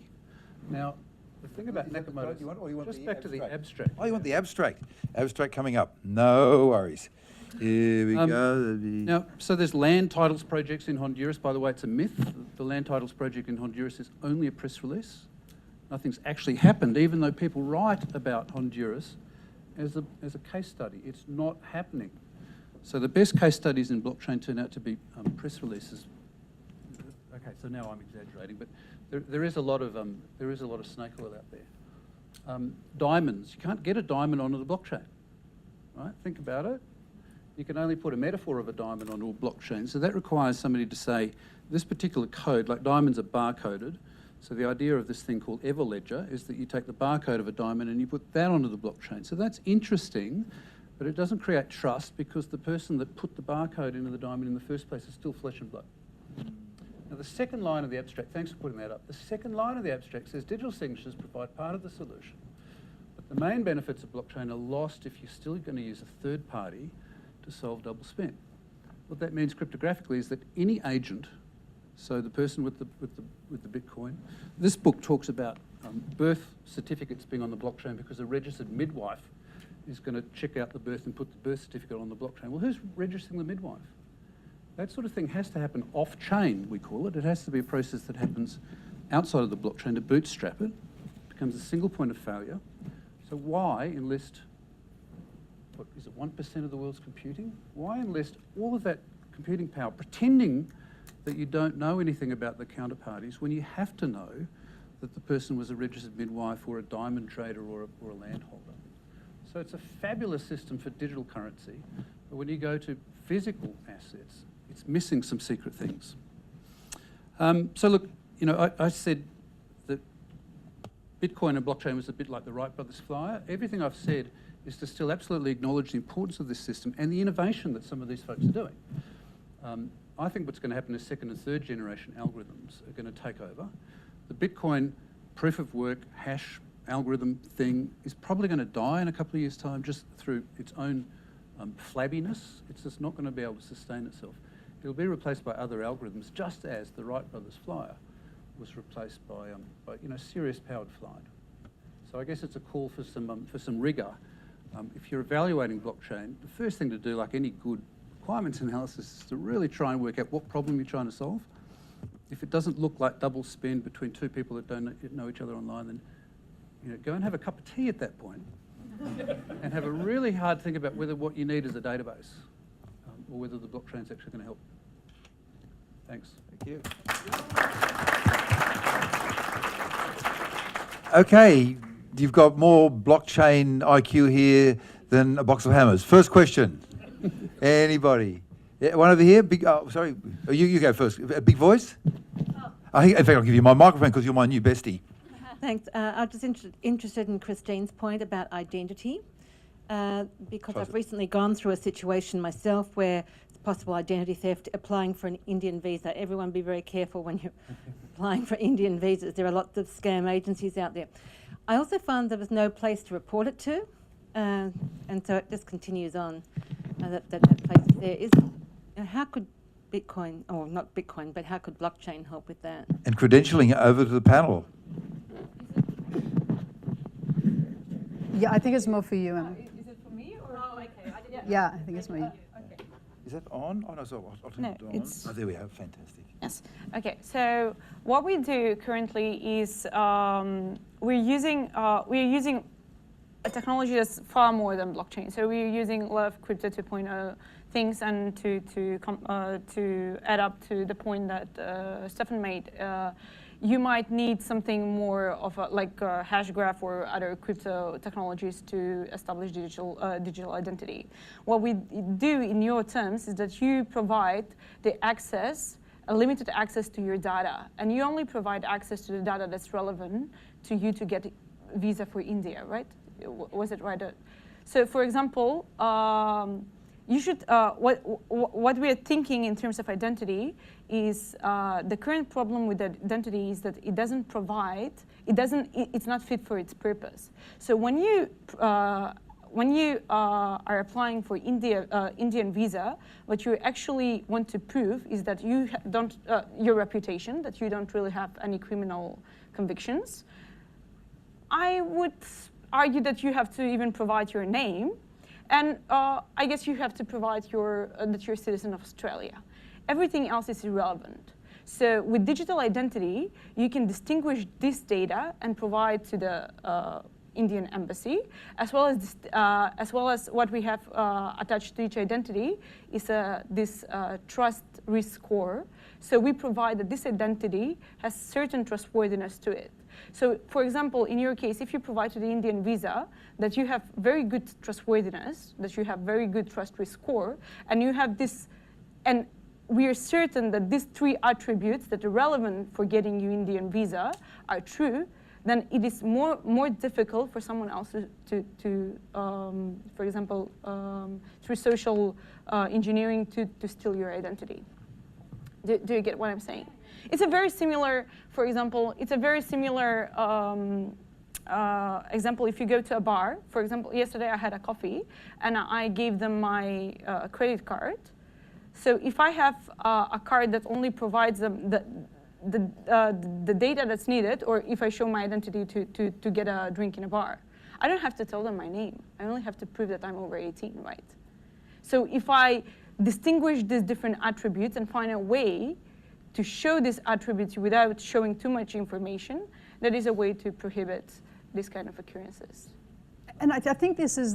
F: Now, the thing about Nakamoto, just back to the abstract.
A: Oh, you want the abstract. Abstract coming up. No worries. Here we go.
F: Now, so there's land titles projects in Honduras. By the way, it's a myth. The land titles project in Honduras is only a press release. Nothing's actually happened, even though people write about Honduras as a case study. It's not happening. So the best case studies in blockchain turn out to be press releases. Okay, so now I'm exaggerating, but there is a lot of snake oil out there. Diamonds. You can't get a diamond onto the blockchain, right? Think about it. You can only put a metaphor of a diamond onto a blockchain. So that requires somebody to say, this particular code, like diamonds are barcoded. So the idea of this thing called Everledger is that you take the barcode of a diamond and you put that onto the blockchain. So that's interesting, but it doesn't create trust because the person that put the barcode into the diamond in the first place is still flesh and blood. Now the second line of the abstract, thanks for putting that up, the second line of the abstract says digital signatures provide part of the solution, but the main benefits of blockchain are lost if you're still going to use a third party to solve double spend. What that means cryptographically is that any agent, so the person with the Bitcoin, this book talks about birth certificates being on the blockchain because a registered midwife is going to check out the birth and put the birth certificate on the blockchain. Well, who's registering the midwife? That sort of thing has to happen off-chain, we call it. It has to be a process that happens outside of the blockchain to bootstrap it. It becomes a single point of failure. So why enlist, what is it, 1% of the world's computing? Why enlist all of that computing power pretending that you don't know anything about the counterparties when you have to know that the person was a registered midwife or a diamond trader or a landholder? So it's a fabulous system for digital currency, but when you go to physical assets, it's missing some secret things. So look, you know, I said that Bitcoin and blockchain was a bit like the Wright brothers flyer. Everything I've said is to still absolutely acknowledge the importance of this system and the innovation that some of these folks are doing. I think what's going to happen is second and third generation algorithms are going to take over. The Bitcoin proof of work hash algorithm thing is probably going to die in a couple of years' time just through its own flabbiness. It's just not going to be able to sustain itself. It'll be replaced by other algorithms, just as the Wright brothers flyer was replaced by serious powered flight. So I guess it's a call for some rigour. If you're evaluating blockchain, the first thing to do, like any good requirements analysis, is to really try and work out what problem you're trying to solve. If it doesn't look like double spend between two people that don't know each other online, then go and have a cup of tea at that point and have a really hard think about whether what you need is a database or whether the blockchain's actually going to help. Thanks.
A: Thank you. Okay, you've got more blockchain IQ here than a box of hammers. First question. Anybody? Yeah, one over here. Big. Oh, sorry. You go first. A big voice. In fact, I'll give you my microphone because you're my new bestie.
G: Thanks. I'm just interested in Christine's point about identity, because I've recently gone through a situation myself where it's possible identity theft applying for an Indian visa. Everyone be very careful when you're applying for Indian visas. There are lots of scam agencies out there. I also found there was no place to report it to, and so it just continues on. That place is there. How could Bitcoin, or not Bitcoin, but how could blockchain help with that?
A: And credentialing over to the panel.
E: Yeah, I think it's more for you, Emma.
C: Is it for me or? Oh, okay.
E: Yeah, I think it's me.
C: Okay.
A: Is that on? Oh, no, sorry. I'll turn it on.
C: it's-
A: Oh, there we have. Fantastic.
C: Yes. Okay. So what we do currently is we're using a technology that's far more than blockchain. So we're using a lot of crypto 2.0 things, and to add up to the point that Stefan made. You might need something more of like a hash graph or other crypto technologies to establish digital identity. What we do in your terms is that you provide the access, a limited access to your data, and you only provide access to the data that's relevant to you to get a visa for India, right? Was it right? So, for example, you should. What we are thinking in terms of identity is the current problem with identity is that it doesn't provide. It's not fit for its purpose. So when you are applying for Indian visa, what you actually want to prove is that you don't your reputation, that you don't really have any criminal convictions. I would argue that you have to even provide your name, and I guess you have to provide that you're a citizen of Australia. Everything else is irrelevant. So with digital identity, you can distinguish this data and provide to the Indian embassy, as well as what we have attached to each identity is this trust risk score. So we provide that this identity has certain trustworthiness to it. So, for example, in your case, if you provide to the Indian visa that you have very good trustworthiness, that you have very good trust risk score, and you have this, and we are certain that these three attributes that are relevant for getting you Indian visa are true, then it is more difficult for someone else to for example, through social engineering to steal your identity. Do you get what I'm saying? It's a very similar, for example, it's a very similar example if you go to a bar. For example, yesterday I had a coffee and I gave them my credit card. So if I have a card that only provides them the data that's needed, or if I show my identity to get a drink in a bar, I don't have to tell them my name. I only have to prove that I'm over 18, right? So if I distinguish these different attributes and find a way to show these attributes without showing too much information, that is a way to prohibit this kind of occurrences.
E: And I think this is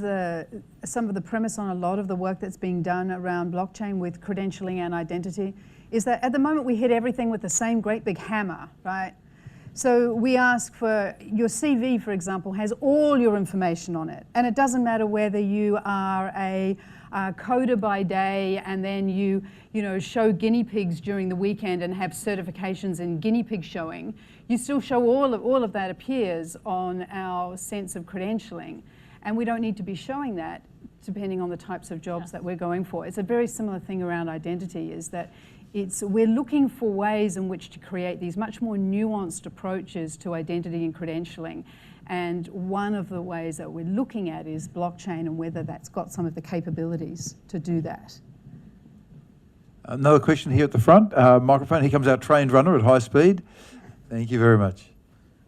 E: some of the premise on a lot of the work that's being done around blockchain with credentialing and identity, is that at the moment we hit everything with the same great big hammer, right? So we ask for your CV, for example, has all your information on it. And it doesn't matter whether you are a coder by day and then you show guinea pigs during the weekend and have certifications in guinea pig showing. You still show all of that appears on our sense of credentialing. And we don't need to be showing that depending on the types of jobs that we're going for. It's a very similar thing around identity, is that we're looking for ways in which to create these much more nuanced approaches to identity and credentialing. And one of the ways that we're looking at is blockchain and whether that's got some of the capabilities to do that.
A: Another question here at the front. Microphone. Here comes our trained runner at high speed. Thank you very much.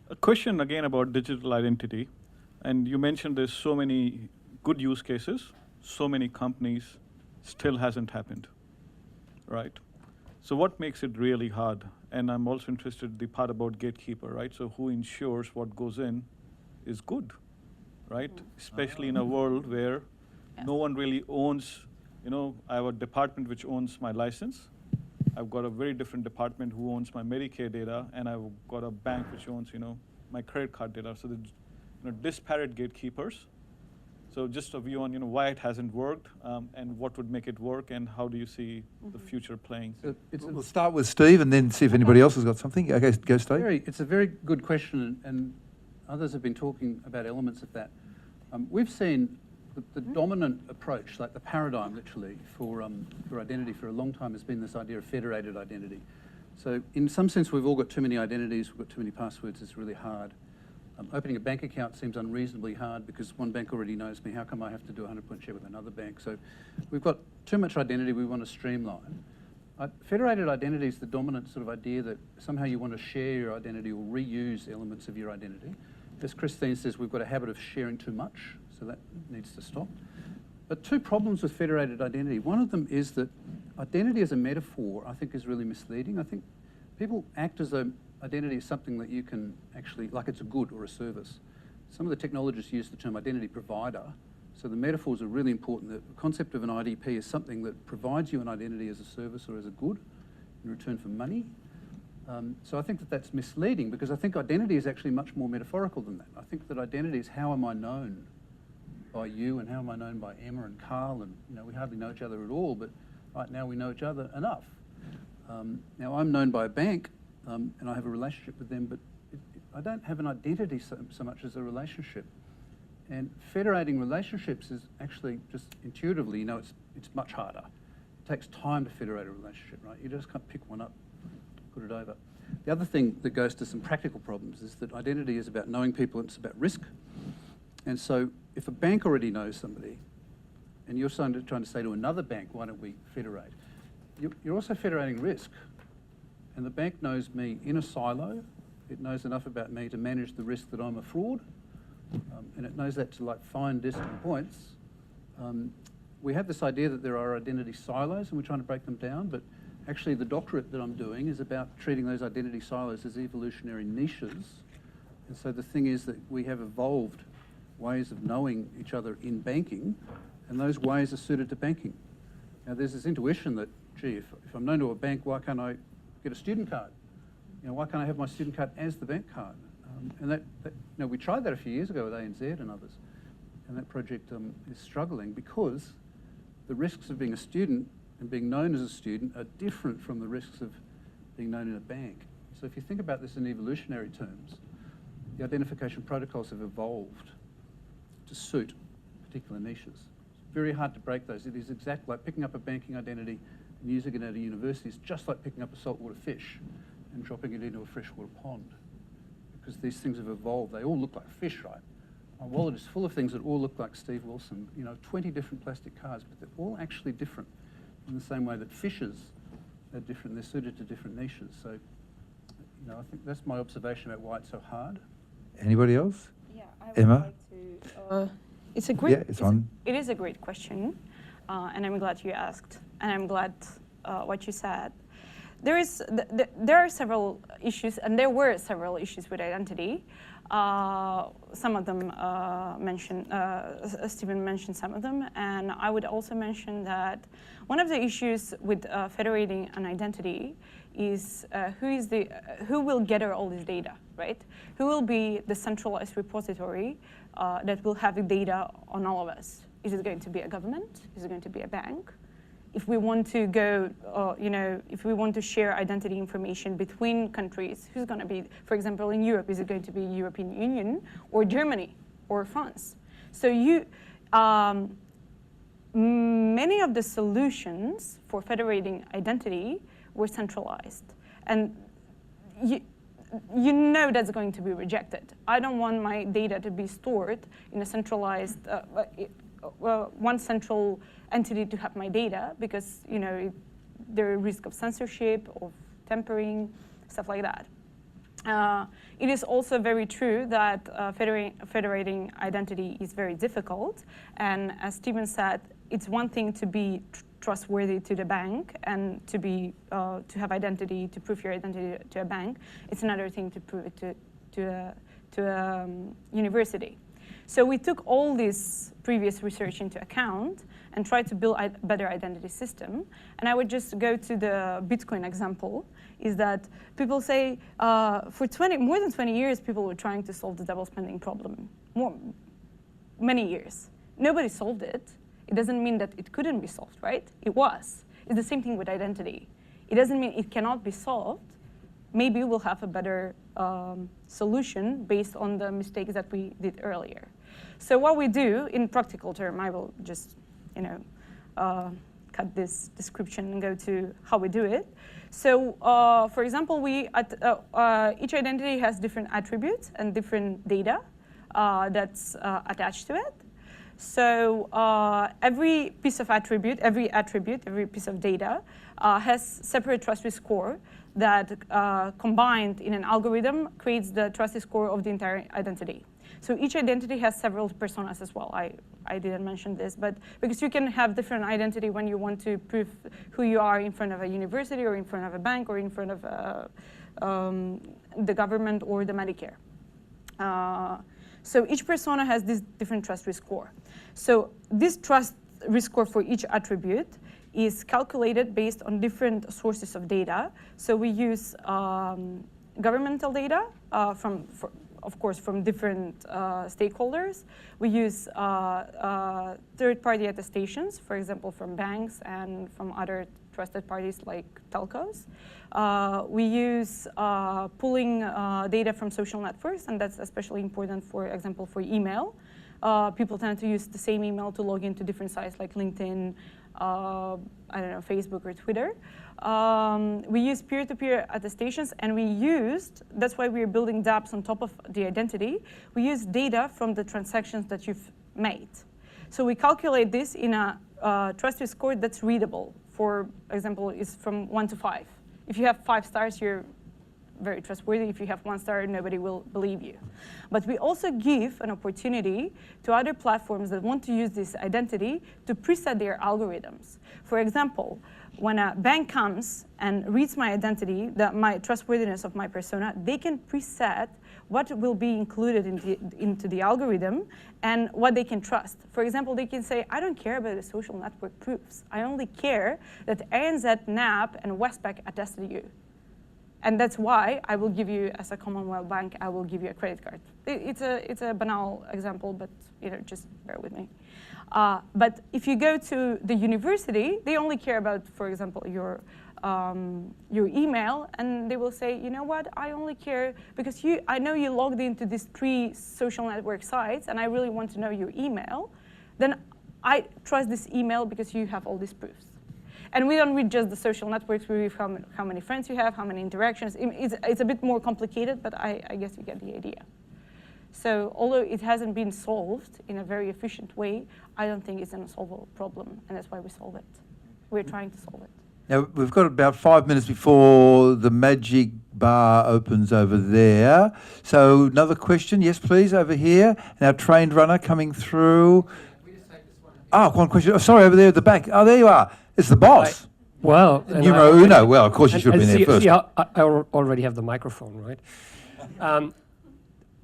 H: A question again about digital identity. And you mentioned there's so many good use cases, so many companies, still hasn't happened, right? So what makes it really hard? And I'm also interested in the part about gatekeeper, right? So who ensures what goes in is good, right? Especially in a world where no one really owns, I have a department which owns my license. I've got a very different department who owns my Medicare data, and I've got a bank which owns, my credit card data. So the disparate gatekeepers. So just a view on, why it hasn't worked, and what would make it work, and how do you see the future playing?
A: We'll start with Steve and then see if anybody else has got something. Okay, go Steve.
F: It's a very good question, and others have been talking about elements of that. We've seen the dominant approach, like the paradigm literally for identity for a long time has been this idea of federated identity. So in some sense, we've all got too many identities, we've got too many passwords, it's really hard. Opening a bank account seems unreasonably hard because one bank already knows me. How come I have to do a 100-point check with another bank? So we've got too much identity we want to streamline. Federated identity is the dominant sort of idea that somehow you want to share your identity or reuse elements of your identity. As Kristine says, we've got a habit of sharing too much, so that needs to stop. But two problems with federated identity. One of them is that identity as a metaphor, I think, is really misleading. I think people act as though identity is something that you can actually, like it's a good or a service. Some of the technologists use the term identity provider, so the metaphors are really important. The concept of an IDP is something that provides you an identity as a service or as a good in return for money. So I think that that's misleading because I think identity is actually much more metaphorical than that. I think that identity is how am I known by you and how am I known by Emma and Karl, and we hardly know each other at all, but right now we know each other enough. Now I'm known by a bank and I have a relationship with them, but I don't have an identity so much as a relationship. And federating relationships is actually just intuitively, it's much harder. It takes time to federate a relationship, right? You just can't pick one up, put it over. The other thing that goes to some practical problems is that identity is about knowing people and it's about risk. And so if a bank already knows somebody and you're trying to say to another bank, why don't we federate? You're also federating risk. And the bank knows me in a silo. It knows enough about me to manage the risk that I'm a fraud. And it knows that to find distant points. We have this idea that there are identity silos and we're trying to break them down, but actually the doctorate that I'm doing is about treating those identity silos as evolutionary niches. And so the thing is that we have evolved ways of knowing each other in banking, and those ways are suited to banking. Now there's this intuition that, gee, if I'm known to a bank, why can't I get a student card? Why can't I have my student card as the bank card? And we tried that a few years ago with ANZ and others, and that project is struggling because the risks of being a student and being known as a student are different from the risks of being known in a bank. So if you think about this in evolutionary terms, the identification protocols have evolved to suit particular niches. It's very hard to break those. It is exactly like picking up a banking identity and using it at a university. It's just like picking up a saltwater fish and dropping it into a freshwater pond, because these things have evolved. They all look like fish, right? My wallet is full of things that all look like Steve Wilson, 20 different plastic cards, but they're all actually different in the same way that fishes are different. They're suited to different niches. So, I think that's my observation about why it's so hard.
A: Anybody else?
C: Yeah, I would
A: Emma?
C: like to. It's a great.
A: Yeah, it's on.
C: It is a great question, and I'm glad you asked, and I'm glad what you said. There are several issues, and there were several issues with identity. Some of them Stephen mentioned some of them, and I would also mention that one of the issues with federating an identity is who will gather all this data, right? Who will be the centralized repository that will have the data on all of us? Is it going to be a government? Is it going to be a bank? If we want to go, if we want to share identity information between countries, who's going to be, for example, in Europe, is it going to be European Union or Germany or France? So many of the solutions for federating identity were centralized. And you know that's going to be rejected. I don't want my data to be stored in a centralized, one central entity to have my data, because there risk of censorship, of tampering, stuff like that. It is also very true that federating identity is very difficult. And as Steven said, it's one thing to be trustworthy to the bank and to have identity, to prove your identity to a bank. It's another thing to prove it to a university. So we took all this previous research into account and tried to build a better identity system. And I would just go to the Bitcoin example, is that people say for more than 20 years, people were trying to solve the double spending problem. Many years. Nobody solved it. It doesn't mean that it couldn't be solved, right? It was. It's the same thing with identity. It doesn't mean it cannot be solved. Maybe we'll have a better solution based on the mistakes that we did earlier. So what we do, in practical term, I will just, cut this description and go to how we do it. So, for example, each identity has different attributes and different data that's attached to it. So every piece of attribute, every piece of data has separate trust score that combined in an algorithm creates the trust score of the entire identity. So each identity has several personas as well. I didn't mention this, but because you can have different identity when you want to prove who you are in front of a university or in front of a bank or in front of the government or the Medicare. So each persona has this different trust risk score. So this trust risk score for each attribute is calculated based on different sources of data. So we use governmental data of course, from different stakeholders. We use third-party attestations, for example, from banks and from other trusted parties like telcos. We use pulling data from social networks, and that's especially important, for example, for email. People tend to use the same email to log into different sites like LinkedIn, Facebook or Twitter. We use peer-to-peer attestations, and that's why we're building dApps on top of the identity. We use data from the transactions that you've made. So we calculate this in a trust risk score that's readable. For example, is from 1 to 5. If you have 5 stars, you're very trustworthy. If you have 1 star, nobody will believe you. But we also give an opportunity to other platforms that want to use this identity to preset their algorithms. For example, when a bank comes and reads my identity, my trustworthiness of my persona, they can preset what will be included into the algorithm and what they can trust. For example, they can say, I don't care about the social network proofs. I only care that ANZ, NAB, and Westpac attest to you. And that's why I will give you, as a Commonwealth Bank, I will give you a credit card. It's a banal example, but just bear with me. But if you go to the university, they only care about, for example, your email, and they will say, you know what, I only care because I know you logged into these 3 social network sites, and I really want to know your email. Then I trust this email because you have all these proofs. And we don't read just the social networks, we read how many friends you have, how many interactions. It's a bit more complicated, but I guess you get the idea. So although it hasn't been solved in a very efficient way, I don't think it's an unsolvable problem, and that's why we solve it. We're trying to solve it.
A: Now, we've got about 5 minutes before the magic bar opens over there. So another question, yes please, over here. And our trained runner coming through. One question. Oh, sorry, over there at the back. Oh, there you are. It's the boss.
I: Well,
A: numero uno. Well, of course you should have been there first.
I: I already have the microphone, right?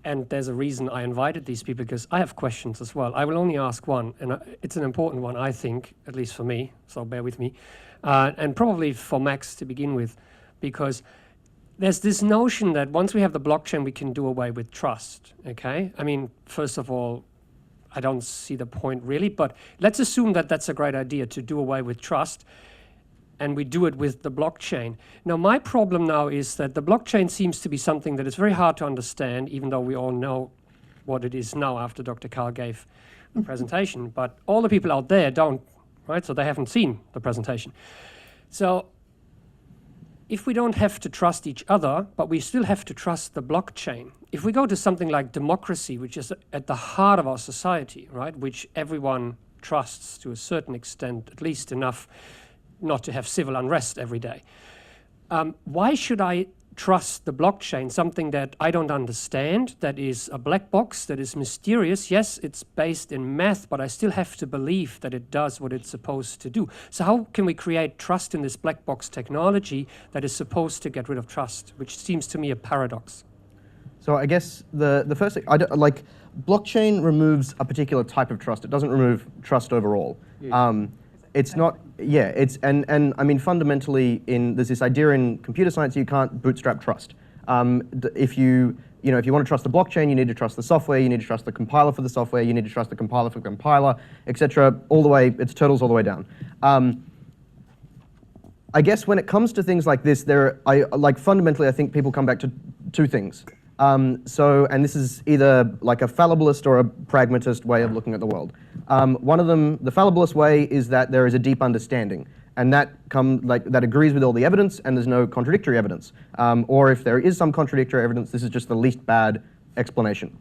I: And there's a reason I invited these people, because I have questions as well. I will only ask one, and it's an important one, I think, at least for me, so bear with me. And probably for Max to begin with, because there's this notion that once we have the blockchain, we can do away with trust, okay? I mean, first of all, I don't see the point really, but let's assume that that's a great idea, to do away with trust, and we do it with the blockchain. Now, my problem now is that the blockchain seems to be something that is very hard to understand, even though we all know what it is now after Dr. Karl gave the presentation, but all the people out there don't, right? So they haven't seen the presentation. So if we don't have to trust each other, but we still have to trust the blockchain, if we go to something like democracy, which is at the heart of our society, right, which everyone trusts to a certain extent, at least enough not to have civil unrest every day. Why should I trust the blockchain, something that I don't understand, that is a black box, that is mysterious? Yes, it's based in math, but I still have to believe that it does what it's supposed to do. So how can we create trust in this black box technology that is supposed to get rid of trust, which seems to me a paradox?
D: So I guess the first thing, blockchain removes a particular type of trust. It doesn't remove trust overall. It's not, yeah, and I mean, fundamentally, there's this idea in computer science, you can't bootstrap trust. If you want to trust the blockchain, you need to trust the software, you need to trust the compiler for the software, you need to trust the compiler for the compiler, etc. All the way, it's turtles all the way down. I guess when it comes to things like this, fundamentally, I think people come back to two things. And this is either like a fallibilist or a pragmatist way of looking at the world. One of them, the fallibilist way, is that there is a deep understanding, and that agrees with all the evidence, and there's no contradictory evidence. Or if there is some contradictory evidence, this is just the least bad explanation.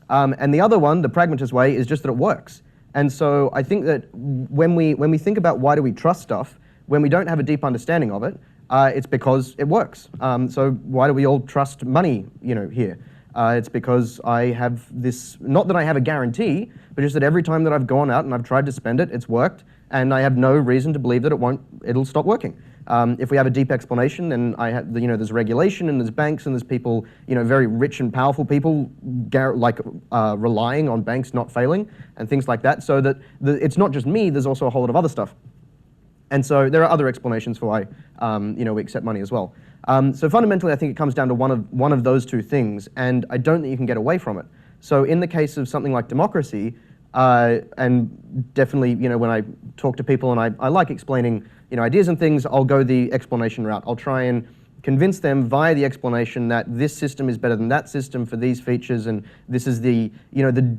D: And the other one, the pragmatist way, is just that it works. And so I think that when we think about why do we trust stuff, when we don't have a deep understanding of it, it's because it works. So why do we all trust money, here? It's because I have this, not that I have a guarantee, but just that every time that I've gone out and I've tried to spend it, it's worked, and I have no reason to believe that it'll stop working. If we have a deep explanation, then there's regulation and there's banks and there's people, very rich and powerful people, relying on banks not failing and things like that. So that it's not just me. There's also a whole lot of other stuff. And so there are other explanations for why we accept money as well. So fundamentally, I think it comes down to one of those two things, and I don't think you can get away from it. So in the case of something like democracy, and definitely, when I talk to people and I like explaining, ideas and things, I'll go the explanation route. I'll try and convince them via the explanation that this system is better than that system for these features, and this is the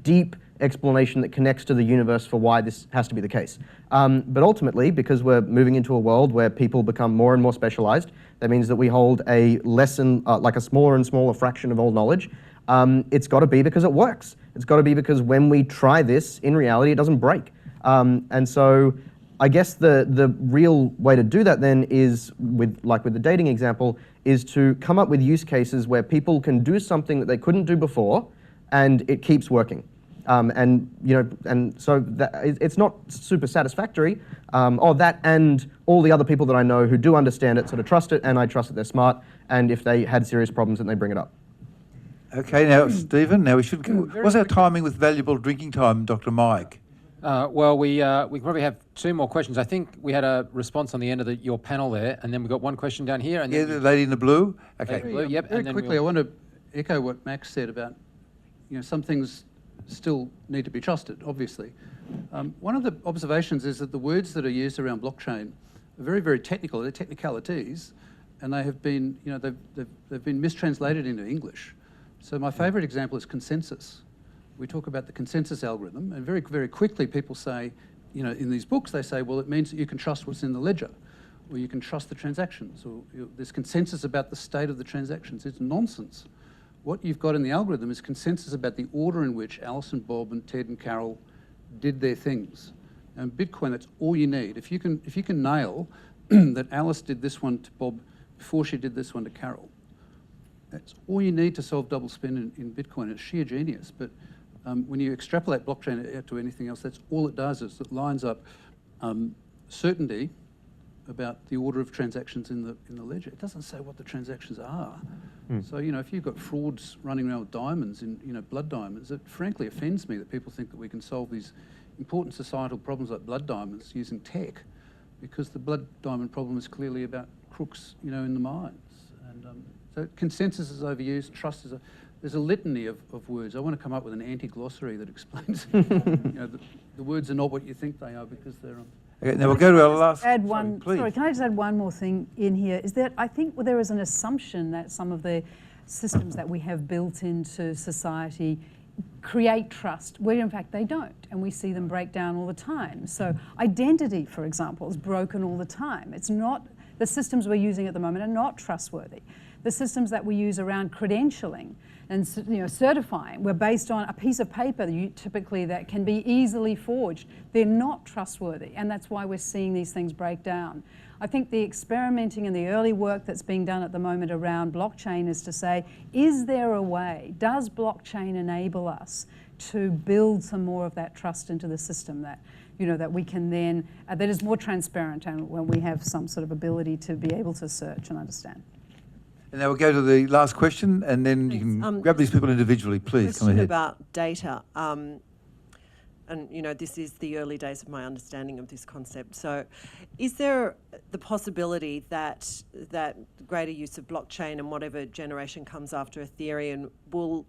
D: deep explanation that connects to the universe for why this has to be the case. But ultimately, because we're moving into a world where people become more and more specialized, that means that we hold a a smaller and smaller fraction of all knowledge. It's got to be because it works. It's got to be because when we try this, in reality, it doesn't break. And so I guess the real way to do that then is, with the dating example, is to come up with use cases where people can do something that they couldn't do before, and it keeps working. And so it's not super satisfactory. That and all the other people that I know who do understand it sort of trust it, and I trust that they're smart, and if they had serious problems, then they bring it up.
A: Okay, now, Stephen, we should go. What's our timing with valuable drinking time, Dr. Mike?
J: Well, we probably have two more questions. I think we had a response on the end of your panel there, and then we've got one question down here. And then
A: the lady in the blue? Okay.
J: Blue, yep.
F: Very quickly, I want to echo what Max said about, some things still need to be trusted, obviously. One of the observations is that the words that are used around blockchain are very, very technical. They're technicalities, and they have been, they've been mistranslated into English. So my favourite example is consensus. We talk about the consensus algorithm, and very, very quickly people say, in these books, they say, well, it means that you can trust what's in the ledger, or you can trust the transactions, or there's consensus about the state of the transactions. It's nonsense. What you've got in the algorithm is consensus about the order in which Alice and Bob and Ted and Carol did their things. And Bitcoin, that's all you need. If you can nail that Alice did this one to Bob before she did this one to Carol, that's all you need to solve double spend in Bitcoin. It's sheer genius. But when you extrapolate blockchain out to anything else, that's all it does, is it lines up certainty about the order of transactions in the ledger. It doesn't say what the transactions are. So, if you've got frauds running around with diamonds, blood diamonds, it frankly offends me that people think that we can solve these important societal problems like blood diamonds using tech, because the blood diamond problem is clearly about crooks, in the mines. And so consensus is overused, trust is there's a litany of words. I want to come up with an anti-glossary that explains, the words are not what you think they are because they're...
A: Okay, now we'll go to our last...
E: Sorry, can I just add one more thing in here? Is that I think there is an assumption that some of the systems that we have built into society create trust, where in fact they don't, and we see them break down all the time. So identity, for example, is broken all the time. It's not, the systems we're using at the moment are not trustworthy. The systems that we use around credentialing and certifying were based on a piece of paper typically that can be easily forged. They're not trustworthy, and that's why we're seeing these things break down. I think the experimenting and the early work that's being done at the moment around blockchain is to say, is there a way, does blockchain enable us to build some more of that trust into the system that, that we can then, that is more transparent and when we have some sort of ability to be able to search and understand.
A: And now we'll go to the last question, and then you can grab these people individually. Please, come ahead.
K: About data. And this is the early days of my understanding of this concept. So is there the possibility that greater use of blockchain and whatever generation comes after Ethereum will,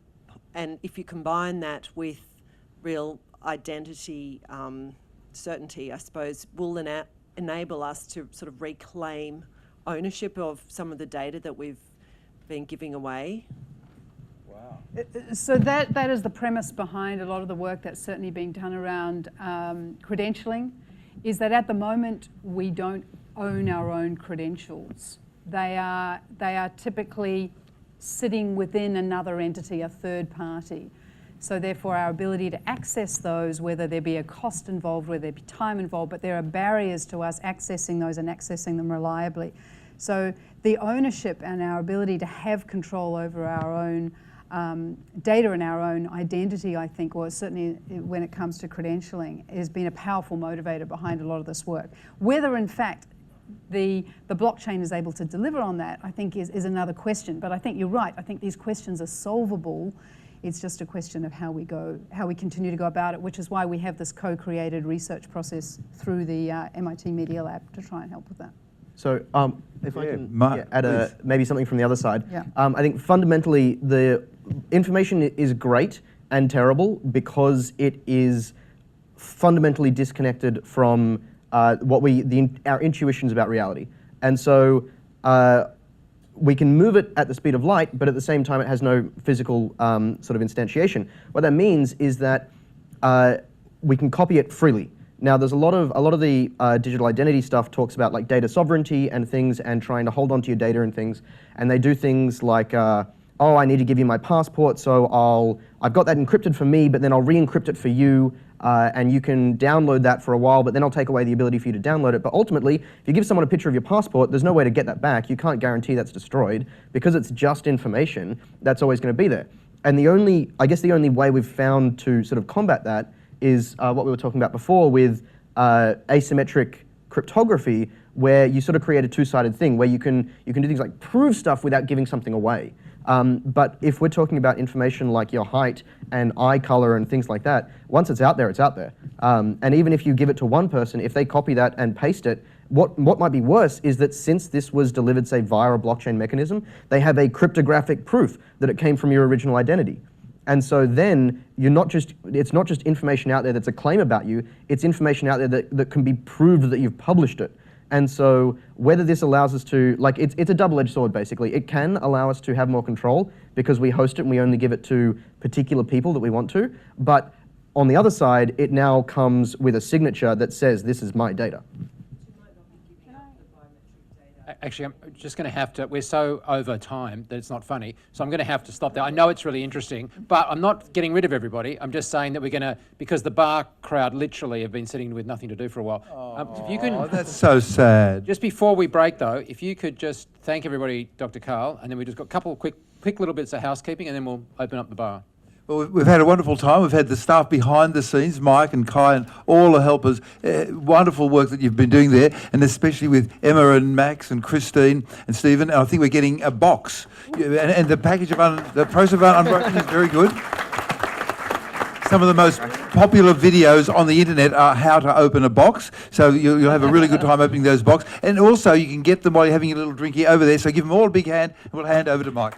K: and if you combine that with real identity certainty, I suppose, will enable us to sort of reclaim ownership of some of the data that we've been giving away?
E: So that is the premise behind a lot of the work that's certainly being done around credentialing, is that at the moment we don't own our own credentials. They are typically sitting within another entity, a third party. So therefore our ability to access those, whether there be a cost involved, whether there be time involved, but there are barriers to us accessing those and accessing them reliably. So the ownership and our ability to have control over our own data and our own identity, I think, or certainly when it comes to credentialing, has been a powerful motivator behind a lot of this work. Whether, in fact, the blockchain is able to deliver on that, I think, is another question. But I think you're right. I think these questions are solvable. It's just a question of how we continue to go about it, which is why we have this co-created research process through the MIT Media Lab to try and help with that.
D: So if I can add maybe something from the other side.
E: Yeah.
D: I think fundamentally the information is great and terrible because it is fundamentally disconnected from our intuitions about reality. And so we can move it at the speed of light, but at the same time it has no physical sort of instantiation. What that means is that we can copy it freely. Now, there's a lot of the digital identity stuff talks about like data sovereignty and things, and trying to hold on to your data and things. And they do things like, oh, I need to give you my passport, so I've got that encrypted for me, but then I'll re-encrypt it for you, and you can download that for a while, but then I'll take away the ability for you to download it. But ultimately, if you give someone a picture of your passport, there's no way to get that back. You can't guarantee that's destroyed because it's just information. That's always going to be there. And I guess the only way we've found to sort of combat that is what we were talking about before with asymmetric cryptography, where you sort of create a two-sided thing where you can do things like prove stuff without giving something away. But if we're talking about information like your height and eye color and things like that, once it's out there, it's out there. And even if you give it to one person, if they copy that and paste it, what might be worse is that since this was delivered, say, via a blockchain mechanism, they have a cryptographic proof that it came from your original identity. And so then it's not just information out there that's a claim about you, it's information out there that can be proved that you've published it. And so whether this allows us to, like, it's a double-edged sword basically. It can allow us to have more control because we host it and we only give it to particular people that we want to. But on the other side, it now comes with a signature that says, this is my data.
J: Actually, I'm just going to have to, we're so over time that it's not funny, so I'm going to have to stop there. I know it's really interesting, but I'm not getting rid of everybody. I'm just saying that we're going to, because the bar crowd literally have been sitting with nothing to do for a while. If you can,
A: that's so sad.
J: Just before we break though, if you could just thank everybody, Dr. Karl, and then we just got a couple of quick little bits of housekeeping, and then we'll open up the bar.
A: Well, we've had a wonderful time. We've had the staff behind the scenes, Mike and Kaye and all the helpers. Wonderful work that you've been doing there, and especially with Emma and Max and Kristine and Stephen. And I think we're getting a box. And the package of the process of unboxing is very good. Some of the most popular videos on the internet are how to open a box. So you'll have a really good time opening those boxes. And also you can get them while you're having a little drinky over there. So give them all a big hand, and we'll hand over to Mike.